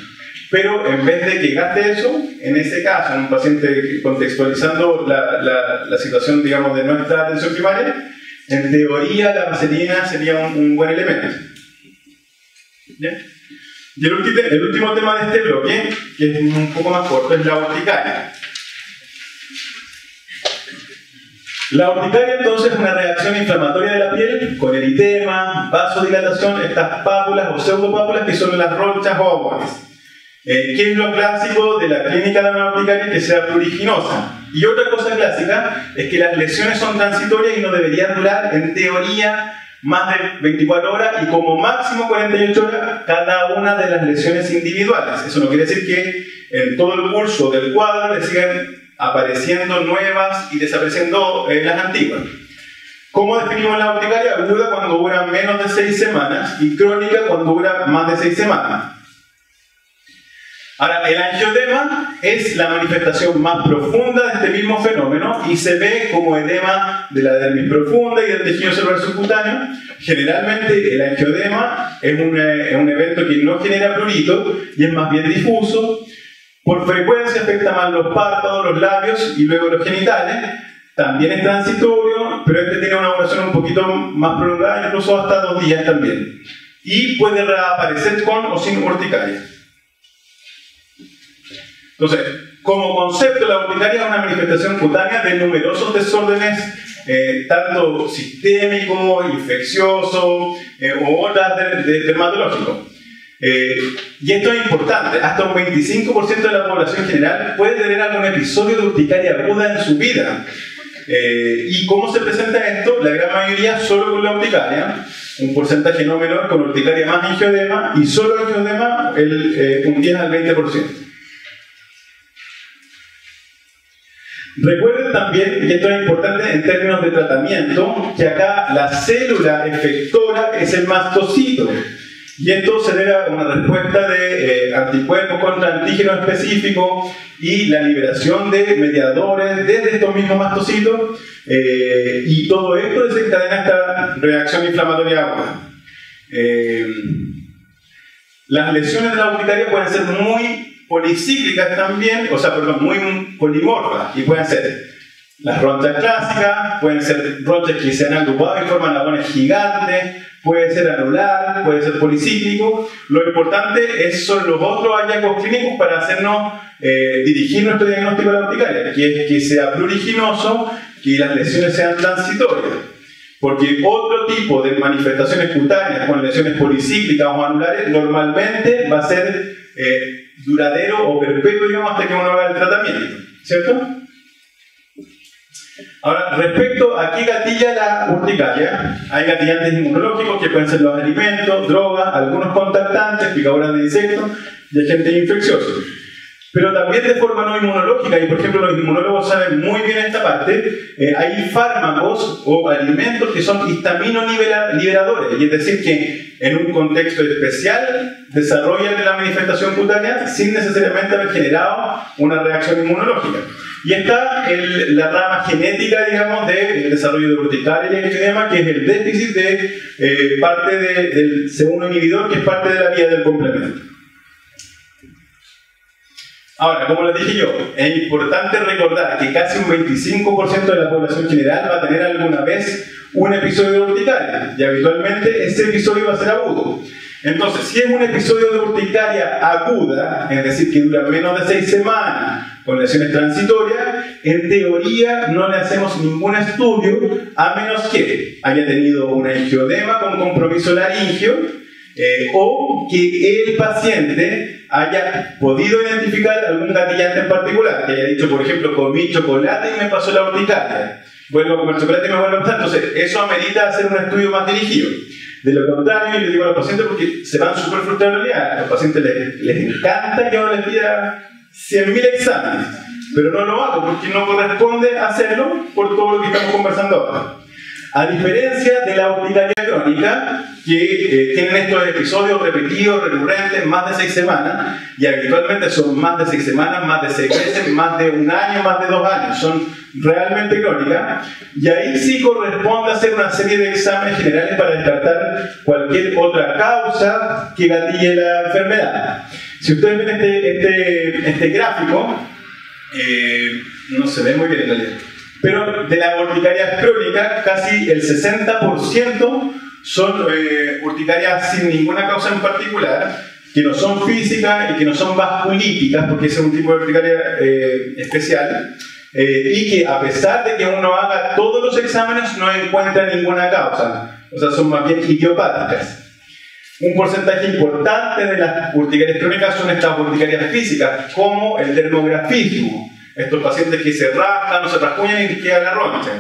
S1: Pero en vez de que gaste eso, en ese caso, en un paciente contextualizando la situación, digamos, de nuestra atención primaria, en teoría la vaselina sería un buen elemento. ¿Bien? Y el último tema de este bloque, que es un poco más corto, es la urticaria. La urticaria entonces es una reacción inflamatoria de la piel con eritema, vasodilatación, estas pápulas o pseudopápulas que son las ronchas o aguas. ¿Qué es lo clásico de la clínica de una urticaria? Que sea pruriginosa. Y otra cosa clásica es que las lesiones son transitorias y no deberían durar, en teoría, más de 24 horas y como máximo 48 horas cada una de las lesiones individuales. Eso no quiere decir que en todo el curso del cuadro le sigan apareciendo nuevas y desapareciendo las antiguas. ¿Cómo definimos la urticaria? Aguda cuando dura menos de 6 semanas y crónica cuando dura más de 6 semanas. Ahora, el angioedema es la manifestación más profunda de este mismo fenómeno y se ve como edema de la dermis profunda y del tejido celular subcutáneo. Generalmente el angioedema es un evento que no genera prurito y es más bien difuso. Por frecuencia afecta más los párpados, los labios y luego los genitales. También es transitorio, pero este tiene una duración un poquito más prolongada, incluso hasta 2 días también. Y puede reaparecer con o sin urticaria. Entonces, como concepto, la urticaria es una manifestación cutánea de numerosos desórdenes, tanto sistémicos, infecciosos o otras dermatológicos. Y esto es importante, hasta un 25% de la población general puede tener algún episodio de urticaria aguda en su vida. ¿Y cómo se presenta esto? La gran mayoría solo con la urticaria, un porcentaje no menor con urticaria más angioedema, y solo angioedema un 10 al 20%. Recuerden también, y esto es importante en términos de tratamiento, que acá la célula efectora es el mastocito. Y esto se debe a una respuesta de anticuerpos contra antígenos específicos y la liberación de mediadores desde estos mismos mastocitos, y todo esto desencadena esta reacción inflamatoria aguda. Las lesiones de la urticaria pueden ser muy policíclicas también, muy polimorfas, y pueden ser las ronchas clásicas, pueden ser ronchas que se han agrupado y forman adones gigantes, puede ser anular, puede ser policíclico. Lo importante son los otros hallazgos clínicos para hacernos dirigir nuestro diagnóstico de la urticaria, que es que sea pruriginoso, que las lesiones sean transitorias. Porque otro tipo de manifestaciones cutáneas con lesiones policíclicas o anulares normalmente va a ser duradero o perpetuo, digamos, hasta que uno haga el tratamiento, ¿cierto? Ahora, respecto a qué gatilla la urticaria, hay gatillantes inmunológicos que pueden ser los alimentos, drogas, algunos contactantes, picaduras de insectos y agentes infecciosos. Pero también de forma no inmunológica, y por ejemplo los inmunólogos saben muy bien esta parte, hay fármacos o alimentos que son histamino-liberadores, y es decir, que en un contexto especial desarrollan la manifestación cutánea sin necesariamente haber generado una reacción inmunológica. Y está la rama genética, digamos, del desarrollo de urticaria y angioedema, que es el déficit de parte del C1 inhibidor, que es parte de la vía del complemento. Ahora, como les dije yo, es importante recordar que casi un 25% de la población general va a tener alguna vez un episodio de urticaria, y habitualmente ese episodio va a ser agudo. Entonces, si es un episodio de urticaria aguda, es decir, que dura menos de 6 semanas, con lesiones transitorias, en teoría no le hacemos ningún estudio, a menos que haya tenido un angioedema con compromiso laringio, o que el paciente haya podido identificar algún gatillante en particular, que haya dicho, por ejemplo, comí chocolate y me pasó la urticaria, vuelvo a comer chocolate y me vuelvo a pasar. Entonces, eso amerita hacer un estudio más dirigido. De lo contrario, yo les digo a los pacientes, porque se van súper frustrados en realidad, a los pacientes les encanta que uno les pida 100.000 exámenes, pero no lo hago porque no corresponde hacerlo por todo lo que estamos conversando ahora. A diferencia de la urticaria crónica, que tienen estos episodios repetidos, recurrentes, más de 6 semanas, y habitualmente son más de 6 semanas, más de 6 meses, más de 1 año, más de 2 años, son realmente crónicas, y ahí sí corresponde hacer una serie de exámenes generales para descartar cualquier otra causa que gatille la enfermedad. Si ustedes ven este gráfico, no se ve muy bien en realidad, pero de la urticaria crónica, casi el 60% son urticarias sin ninguna causa en particular, que no son físicas y que no son vasculíticas, porque ese es un tipo de urticaria especial, y que a pesar de que uno haga todos los exámenes no encuentra ninguna causa, o sea, son más bien idiopáticas. Un porcentaje importante de las urticarias crónicas son estas urticarias físicas, como el dermografismo, estos pacientes que se rascan o se rasguñan y queda la roncha.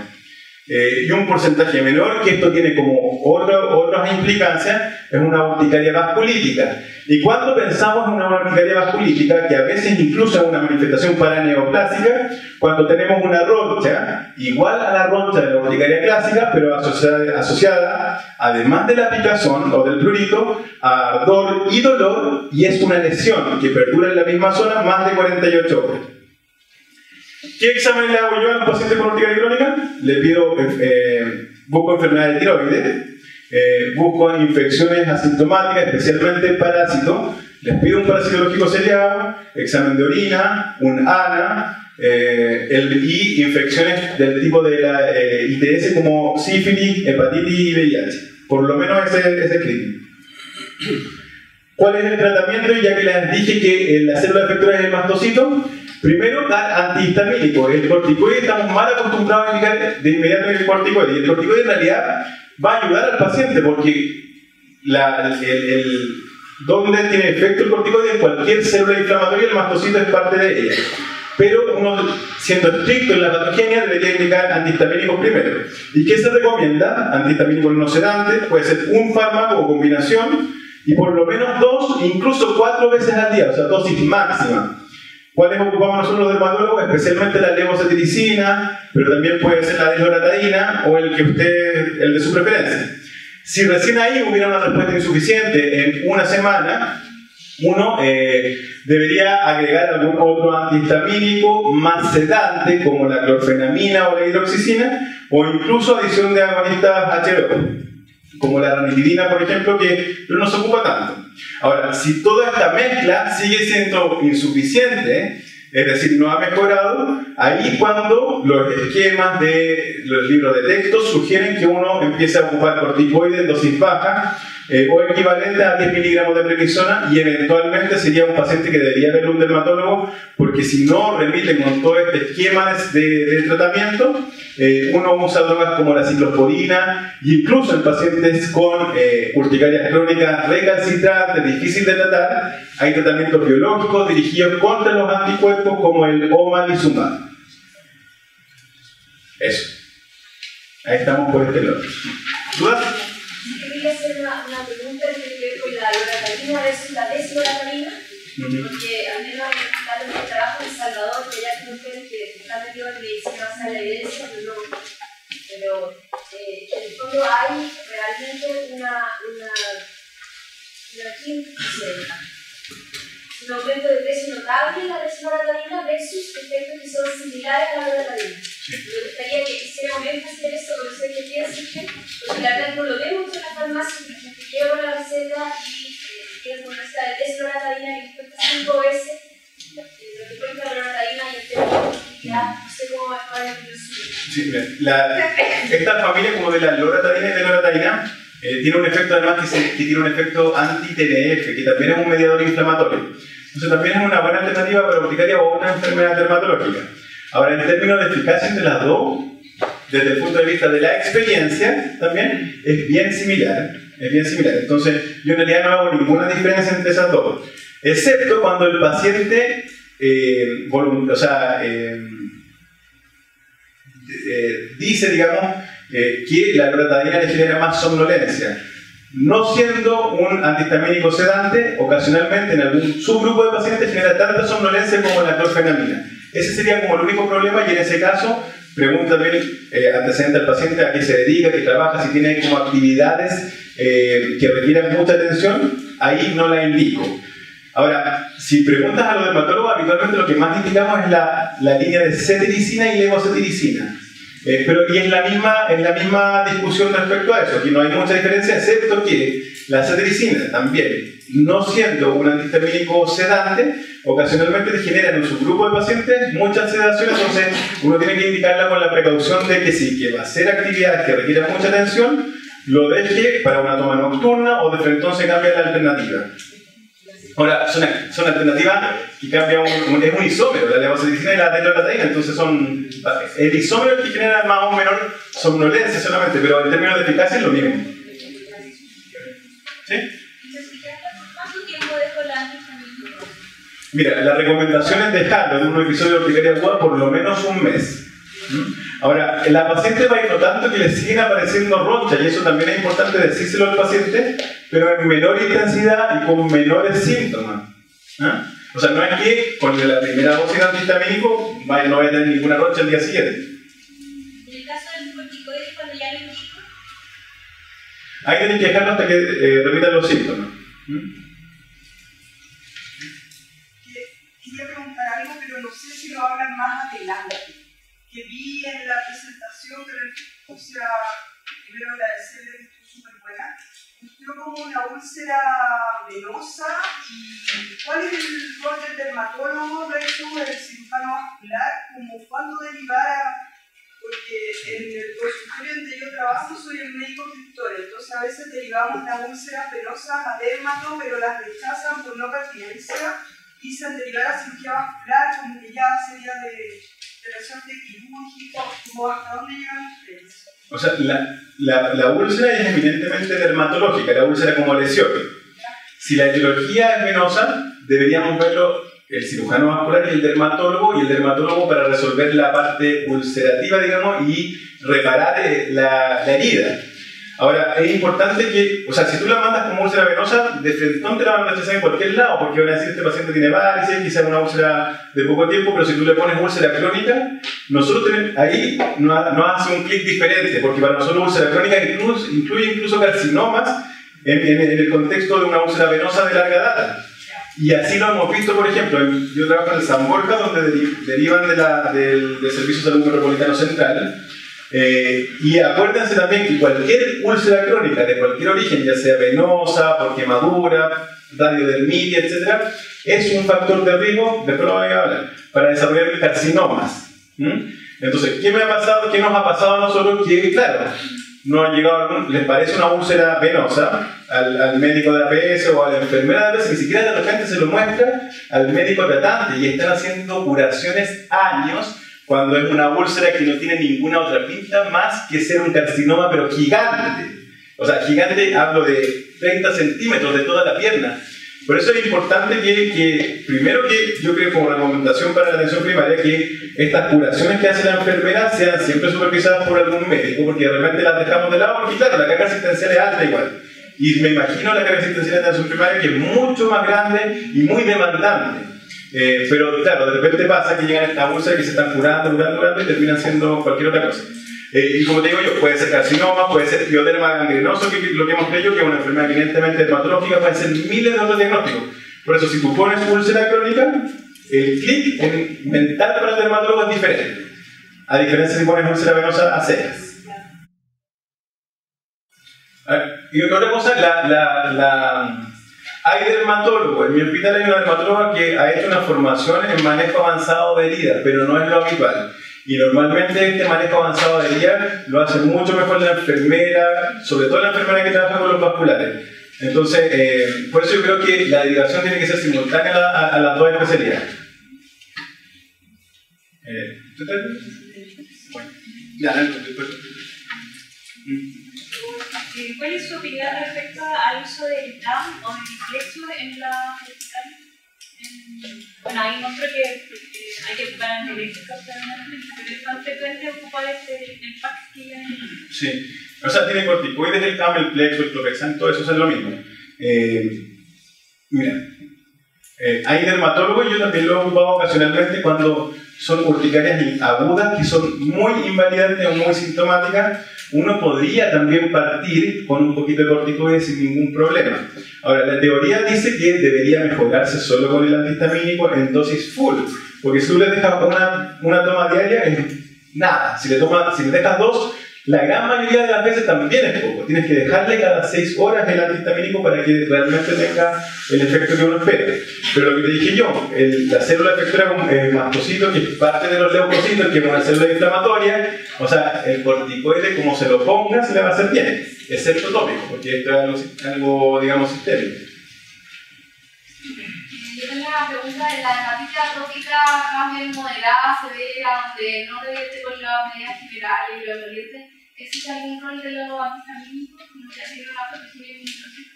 S1: Y un porcentaje menor, que esto tiene como otras implicancias, es una urticaria vasculítica. Y cuando pensamos en una urticaria vasculítica, que a veces incluso es una manifestación paraneoplásica, cuando tenemos una roncha igual a la roncha de la urticaria clásica, pero asociada, además de la picazón o del prurito, a ardor y dolor, y es una lesión que perdura en la misma zona más de 48 horas. ¿Qué examen le hago yo a un paciente con urticaria crónica? Le pido, busco enfermedad de tiroides, busco infecciones asintomáticas, especialmente parásitos, les pido un parasitológico seriado, examen de orina, un ANA, y infecciones del tipo de la ITS como sífilis, hepatitis y VIH. Por lo menos ese clínico. ¿Cuál es el tratamiento? Ya que les dije que la célula efectora es el mastocito. Primero, dar antihistamínico. El corticoide, estamos mal acostumbrados a indicar de inmediato el corticoide. Y el corticoide en realidad va a ayudar al paciente porque donde tiene efecto el corticoide en cualquier célula inflamatoria, el mastocito es parte de ella. pero uno, siendo estricto en la patogenia, debería indicar antihistamínicos primero. ¿Y qué se recomienda? Antihistamínicos no sedantes, puede ser un fármaco o combinación, y por lo menos 2, incluso 4 veces al día, o sea, dosis máxima. ¿Cuáles ocupamos nosotros los dermatólogos? Especialmente la levocetiricina, pero también puede ser la desloratadina o el de su preferencia. Si recién ahí hubiera una respuesta insuficiente en una semana, uno debería agregar algún otro antihistamínico más sedante, como la clorfenamina o la hidroxicina, o incluso adición de agonistas H2, como la ranitidina, por ejemplo, pero no se ocupa tanto. Ahora, si toda esta mezcla sigue siendo insuficiente, es decir, no ha mejorado, ahí cuando los esquemas de los libros de texto sugieren que uno empiece a ocupar corticoides en dosis baja o equivalente a 10 miligramos de prednisona, y eventualmente sería un paciente que debería ver un dermatólogo, porque si no remiten con todo este esquema de tratamiento, uno usa drogas como la ciclosporina, e incluso en pacientes con urticarias crónicas recalcitrantes, difícil de tratar, hay tratamientos biológicos dirigidos contra los anticuerpos como el omalizumab. Eso. Ahí estamos por este lado. ¿Dudas?
S5: Quería hacer una pregunta que tiene que ver con la loratadina versus la desloratadina, porque al menos en mi trabajo en El Salvador, que ya son mujeres que están metidas en medicina basada en la evidencia, pero en el fondo hay realmente un aumento de precio notable en la desloratadina versus efectos que son similares a la loratadina. Me gustaría que hiciera un énfasis en eso, no sé qué piensan, porque la verdad no lo vemos en la farmacia, que llevo la receta y tienes una receta de desloratadina que cuesta 5 veces lo que cuesta la loratadina, y el tema de efectividad, no sé cómo va a estar en el
S1: Sí, esta familia como de la loratadina y de loratadina tiene un efecto además que tiene un efecto anti-TNF, que también es un mediador inflamatorio. Entonces también es una buena alternativa para urticaria o otra enfermedad dermatológica. Ahora, en términos de eficacia entre las dos, desde el punto de vista de la experiencia, también es bien similar. Entonces, yo en realidad no hago ninguna diferencia entre esas dos, excepto cuando el paciente dice, digamos, que la loratadina le genera más somnolencia. No siendo un antihistamínico sedante, ocasionalmente en algún subgrupo de pacientes genera tanta somnolencia como la clorfenamina. Ese sería como el único problema, y en ese caso pregunta también antecedente al paciente, a qué se dedica, qué trabaja, si tiene como actividades que requieran mucha atención, ahí no la indico. Ahora, si preguntas a los dermatólogos, habitualmente lo que más indicamos es la línea de cetiricina y levocetiricina. Y es la misma discusión respecto a eso, que no hay mucha diferencia, excepto que la cetiricina también, no siendo un antihistamínico sedante, ocasionalmente genera en un subgrupo de pacientes muchas sedaciones, entonces uno tiene que indicarla con la precaución de que si que va a hacer actividades que requieran mucha atención, lo deje para una toma nocturna, o de frente entonces cambia la alternativa. Ahora, son alternativas que cambian, es un isómero, la levocetiricina y la desloratadina, entonces son el isómero que genera más o menos somnolencia solamente, pero en términos de eficacia es lo mismo. ¿Sí?
S5: ¿Cuánto tiempo dejo la antihistamínica?
S1: Mira, la recomendación es dejarlo en un episodio de urticaria aguda por lo menos un mes. Ahora, la paciente va a ir notando que le siguen apareciendo ronchas, y eso también es importante decírselo al paciente, pero en menor intensidad y con menores síntomas. O sea, no es que con la primera dosis de antihistamínico no vaya a tener ninguna roncha el día siguiente.
S5: En el caso del corticoide, cuando ya lo indico,
S1: ahí tienen que dejarlo hasta que repitan los síntomas.
S6: Quería preguntar algo, pero no sé si lo hablan más adelante. Que vi en la presentación, primero agradecerle que estuvo súper buena. Mostró como una úlcera venosa, y ¿cuál es el rol del dermatólogo versus el cirujano vascular? Como cuándo derivar, porque en el consultorio donde yo trabajo soy el médico gestor, entonces a veces derivamos las úlceras venosas a dermato, pero las rechazan por no pertinencia, y se derivar a cirugía vascular, como que ya sería de resorte quirúrgico, como hasta dónde llegan ustedes.
S1: O sea, la úlcera es eminentemente dermatológica, la úlcera como lesión. Si la etiología es venosa, deberíamos verlo el cirujano vascular y el dermatólogo para resolver la parte ulcerativa, digamos, y reparar la herida. Ahora, es importante que, o sea, si tú la mandas como úlcera venosa, de frente te la van a rechazar en cualquier lado, porque van a decir este paciente tiene varices, quizás una úlcera de poco tiempo, pero si tú le pones úlcera crónica, nosotros ahí nos hace un clic diferente, porque para nosotros úlcera crónica incluye incluso carcinomas en el contexto de una úlcera venosa de larga data. Y así lo hemos visto, por ejemplo, yo trabajo en el San Borja, donde derivan del Servicio de Salud Metropolitano Central. Y acuérdense también que cualquier úlcera crónica de cualquier origen, ya sea venosa, por quemadura, radiodermitis, etc., es un factor de riesgo, después lo voy a hablar, para desarrollar carcinomas. Entonces, ¿qué nos ha pasado a nosotros? Que, claro, no han llegado, les parece una úlcera venosa al médico de APS o a la enfermera de APS, ni siquiera de repente se lo muestra al médico tratante y están haciendo curaciones años, cuando es una úlcera que no tiene ninguna otra pinta más que ser un carcinoma, pero gigante. O sea, gigante, hablo de 30 centímetros de toda la pierna. Por eso es importante que primero que yo creo como recomendación para la atención primaria, que estas curaciones que hace la enfermera sean siempre supervisadas por algún médico, porque de repente las dejamos de lado, porque claro, la carga asistencial es alta igual. Y me imagino la carga asistencial de la atención primaria que es mucho más grande y muy demandante. Pero claro, de repente pasa que llegan estas úlceras que se están curando y terminan siendo cualquier otra cosa. Y como te digo yo, puede ser carcinoma, puede ser pioderma gangrenoso, que lo que hemos creído que es una enfermedad eminentemente dermatológica, pueden ser miles de otros diagnósticos. Por eso, si tú pones úlcera crónica, el clic mental para el dermatólogo es diferente, a diferencia si pones úlcera venosa a secas. Y otra cosa, hay dermatólogos, en mi hospital hay una dermatóloga que ha hecho una formación en manejo avanzado de heridas, pero no es lo habitual. Y normalmente este manejo avanzado de heridas lo hace mucho mejor la enfermera, sobre todo la enfermera que trabaja con los vasculares. Entonces, por eso yo creo que la derivación tiene que ser simultánea a las dos especialidades. Bueno,
S5: ¿cuál es su opinión respecto al uso del TAM o del Flexur en la hospital? Bueno, ahí muestro que hay que ocupar antibióticos, pero es tan frecuente ocupar el PAC que ya hay.
S1: Sí, o sea, tiene corticoides, el TAM, el Flexur, el Clofexan, todo eso es lo mismo. Mira, hay dermatólogos, yo también lo he ocupado ocasionalmente cuando son urticarias agudas que son muy invalidantes o muy sintomáticas. Uno podría también partir con un poquito de corticoides sin ningún problema. Ahora, la teoría dice que debería mejorarse solo con el antihistamínico en dosis full, porque si tú le dejas una toma diaria, es nada. Si le dejas dos, la gran mayoría de las veces también es poco. Tienes que dejarle cada 6 horas el antihistamínico para que realmente tenga el efecto que uno espera. Pero lo que te dije yo, la célula efectora mastocito, que es parte de los leucocitos, que es una célula inflamatoria, o sea, el corticoide, como se lo ponga, se le va a hacer bien, excepto tópico, porque esto es algo digamos, sistémico.
S4: Yo tengo una pregunta de la dermatitis atópica más bien moderada, severa, donde no revierte con las medidas generales y los dolientes. ¿Existe algún rol de los antihistamínicos? ¿No se tiene una protección inmunológica?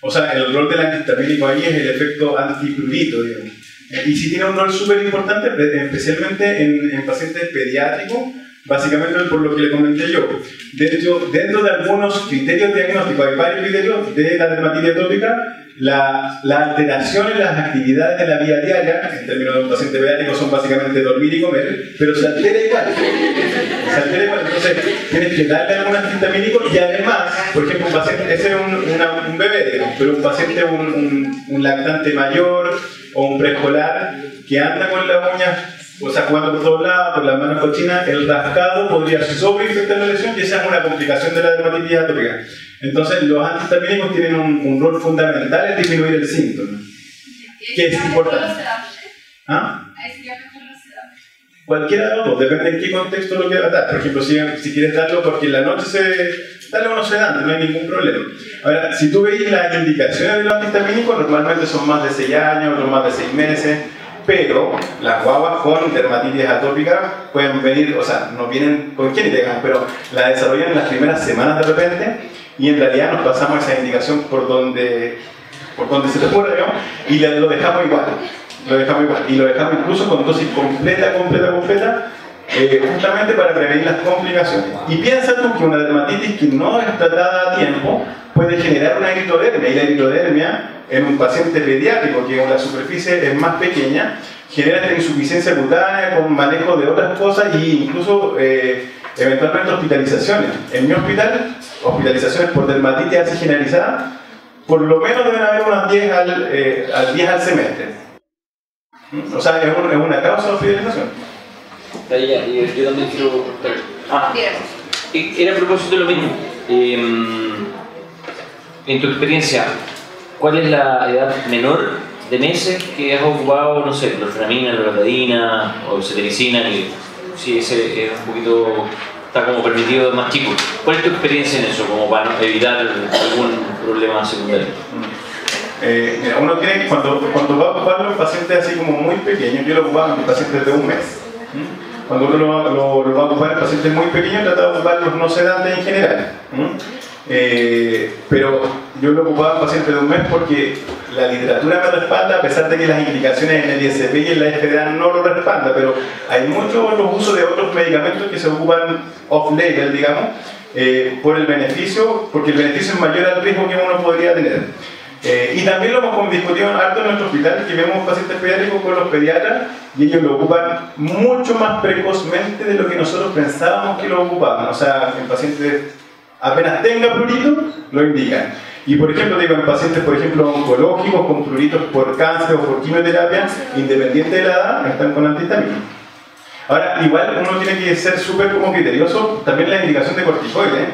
S1: O sea, el rol del antihistamínico ahí es el efecto antiprurito, digamos. Y sí tiene un rol súper importante, especialmente en pacientes pediátricos, básicamente por lo que le comenté yo. Dentro de algunos criterios diagnósticos, hay varios criterios de la dermatitis atópica. La alteración en las actividades de la vida diaria, en términos de un paciente pediátrico, son básicamente dormir y comer, pero se altera igual. Entonces, tienes que darle algún antihistamínico y además, por ejemplo, un paciente, ese es un bebé, digamos, pero un paciente, un lactante mayor o un preescolar que anda con las uñas, o sea, jugando por todos lados, con las manos cochinas, el rascado podría sobreinfectar la lesión y esa es una complicación de la dermatitis atópica. Entonces, los antihistamínicos tienen un rol fundamental en disminuir el síntoma, que es importante. ¿Ah? Cualquiera de los dos, depende en qué contexto lo quieras dar. Por ejemplo, si quieres darlo porque en la noche dale unos sedantes, no hay ningún problema. Ahora, si tú veis las indicaciones de los antihistamínicos, normalmente son más de 6 años, otros más de 6 meses, pero las guaguas con dermatitis atópica pueden venir, o sea, no vienen con quínicas, pero la desarrollan en las primeras semanas de repente, y en realidad nos pasamos esa indicación por donde se te ocurra, digamos, y lo dejamos igual. Lo dejamos igual. Y lo dejamos incluso con dosis completa, justamente para prevenir las complicaciones. Y piensa tú que una dermatitis que no es tratada a tiempo puede generar una eritrodermia, y la eritrodermia en un paciente pediátrico que la superficie es más pequeña genera esta insuficiencia cutánea con manejo de otras cosas e incluso eventualmente hospitalizaciones. En mi hospital, hospitalizaciones por dermatitis así generalizada, por lo menos deben haber unas 10 al semestre. O sea, es una causa de hospitalización.
S2: Yo también quiero preguntar. Era a propósito de lo mismo. En tu experiencia, ¿cuál es la edad menor de meses que has ocupado, no sé, clorfenamina, loratadina o cetericina? Y si ese es un poquito, está como permitido más chico. ¿Cuál es tu experiencia en eso, como para evitar algún problema secundario?
S1: Mira, uno tiene que, cuando va a ocuparlo en pacientes así como muy pequeños, yo lo ocupaba en pacientes de un mes. Cuando uno lo va a ocupar en pacientes muy pequeños, trata de ocupar los no sedantes en general. Pero yo lo ocupaba en pacientes de un mes porque la literatura me respalda, a pesar de que las indicaciones en el ISP y en la FDA no lo respaldan, pero hay muchos los usos de otros medicamentos que se ocupan off-label, digamos, por el beneficio, porque el beneficio es mayor al riesgo que uno podría tener. Y también lo hemos discutido harto en nuestro hospital, que vemos pacientes pediátricos con los pediatras y ellos lo ocupan mucho más precozmente de lo que nosotros pensábamos que lo ocupaban. O sea, en pacientes apenas tenga prurito, lo indican. Y por ejemplo, digo, en pacientes, por ejemplo, oncológicos con pruritos por cáncer o por quimioterapia, independiente de la edad, están con antihistamínicos. Ahora, igual uno tiene que ser súper como criterioso, también la indicación de corticoides.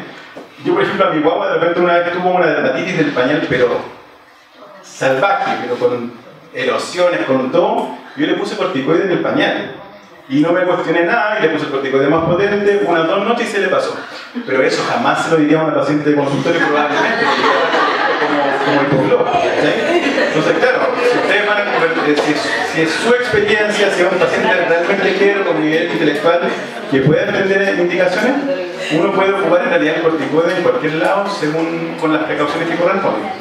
S1: Yo, por ejemplo, a mi guagua de repente una vez tuvo una dermatitis del pañal, pero salvaje, pero con erosiones, con todo. Yo le puse corticoides en el pañal y no me cuestioné nada y le puse el corticoide más potente, 1 o 2 noches y se le pasó. Pero eso jamás se lo diría a una paciente de consultorio probablemente, como el pueblo. Entonces, claro, si ustedes van a si es su experiencia, si es un paciente realmente quiero con nivel intelectual que pueda entender indicaciones, uno puede ocupar en realidad el corticoide en cualquier lado según con las precauciones que corresponden.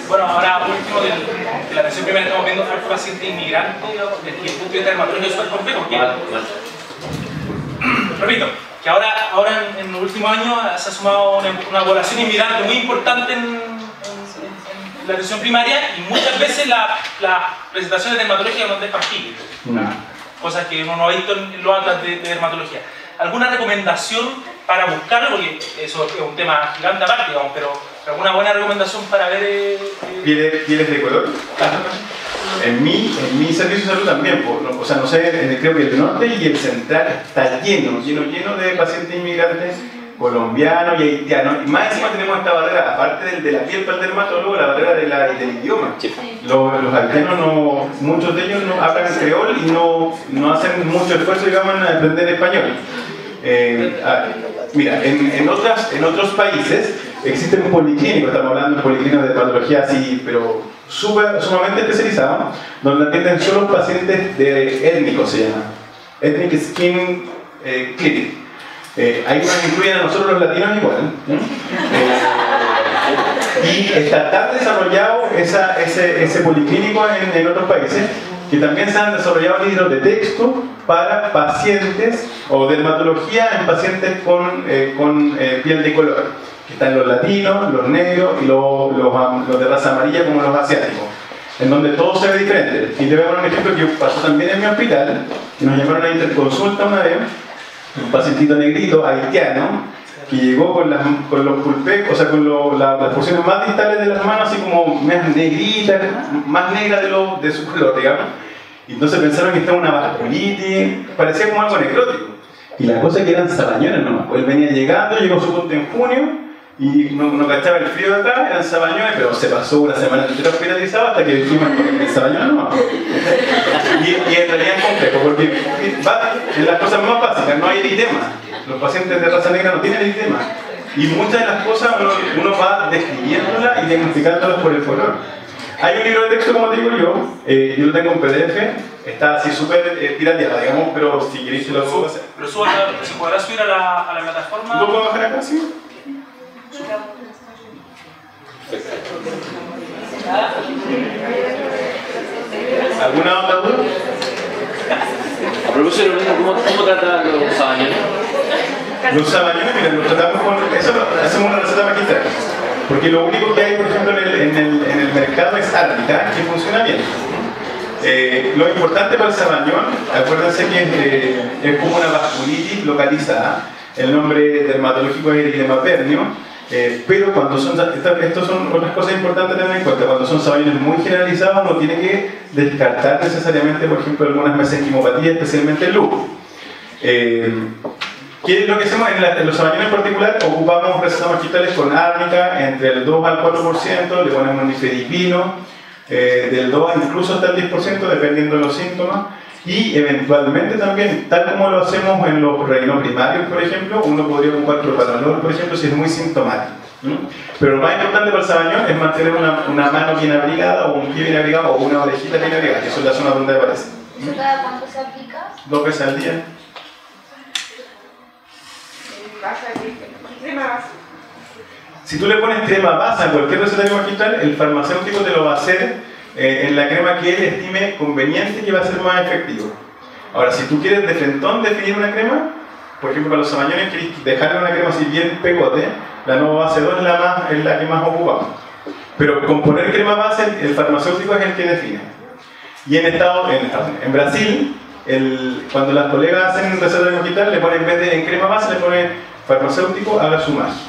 S7: Bueno, ahora último de la atención primaria estamos viendo fue el paciente inmigrante desde el punto de vista dermatológico súper complejo, porque repito, que ahora en los últimos años se ha sumado una población inmigrante muy importante en la atención primaria y muchas veces las presentaciones dermatológicas no dejan pie, cosas que uno no ha visto en los atlas de dermatología. ¿Alguna recomendación para buscarlo? Porque eso es un tema gigante aparte, digamos, pero ¿alguna buena recomendación para ver?
S1: ¿Pieles de color? En mi servicio de salud también, o sea, no sé, creo que el norte y el central está lleno de pacientes inmigrantes colombianos y haitianos. Y más encima tenemos esta barrera, aparte de la piel para el dermatólogo, la barrera del idioma. Los haitianos, muchos de ellos no hablan creol y no hacen mucho esfuerzo, digamos, en aprender español. Mira, en otros países existen policlínicos, estamos hablando de policlínicos de patología así, pero sumamente especializados, donde atienden solo pacientes étnicos, se llama Ethnic Skin Clinic. Ahí nos incluyen a nosotros los latinos igual. Y está tan desarrollado ese policlínico en otros países que también se han desarrollado libros de texto para pacientes o dermatología en pacientes con piel de color, que están los latinos, los negros y los de raza amarilla como los asiáticos, en donde todo se ve diferente. Y te voy a dar un ejemplo que pasó también en mi hospital, que nos llamaron a interconsulta una vez, un pacientito negrito haitiano que llegó con los pulpecos, o sea, con las porciones más distales de las manos, así como más negritas, más negras de su color, digamos. Y entonces pensaron que estaba una vasculitis, parecía como algo necrótico. Y la cosa es que eran sabañones nomás. Pues él venía llegando, llegó su punto en junio, y no cachaba el frío de acá, eran sabañones, pero se pasó una semana entera hospitalizado hasta que fuimos con el sabañón nomás. Y en realidad es complejo, porque va en las cosas más básicas, no hay eritema. Los pacientes de raza negra no tienen eritema. Y muchas de las cosas uno va describiéndolas y diagnosticándolas por el color. Hay un libro de texto, como te digo yo lo tengo en PDF, está así súper pirateado, digamos, pero si queréis se lo puedo hacer.
S7: ¿Pero se podrá subir a la plataforma?
S1: ¿Lo puedo bajar acá, sí? ¿Alguna otra duda?
S2: A propósito de lo mismo, ¿cómo trata los sabañones?
S1: Los sabañones, mira, los tratamos con... Eso hacemos una receta magistral. Porque lo único que hay, por ejemplo, en el mercado es árnica, que funciona bien. Lo importante para el sabañón, acuérdense que es como una vasculitis localizada. El nombre dermatológico es eritema pernio. Pero cuando son, estas son otras cosas importantes a tener en cuenta. Cuando son sabañones muy generalizados, uno tiene que descartar necesariamente, por ejemplo, algunas mesenquimopatía, especialmente el lupus. ¿Qué es lo que hacemos? En los sabañones en particular, ocupamos recetas magistrales con árnica entre el 2 al 4%, le ponemos nifedipino, del 2 incluso hasta el 10%, dependiendo de los síntomas. Y eventualmente también, tal como lo hacemos en los reinoprimarios, por ejemplo, uno podría ocupar propanolol, por ejemplo, si es muy sintomático. Pero lo más importante para el sabañón es mantener una mano bien abrigada, o un pie bien abrigado, o una orejita bien abrigada, que eso es la zona donde aparece.
S5: ¿Eso cada cuánto se aplica?
S1: 2 veces al día. Si tú le pones crema basa a cualquier recetario magistral, el farmacéutico te lo va a hacer en la crema que él estime conveniente, que va a ser más efectivo. Ahora, si tú quieres de frentón definir una crema, por ejemplo para los sabañones quieres dejarle una crema así bien pegote, la Nova Base 2 es la que más ocupamos. Pero con poner crema base, el farmacéutico es el que define. Y en Brasil, cuando las colegas hacen un recetario magistral, le ponen en vez de en crema base, le ponen farmacéutico, haga su magia.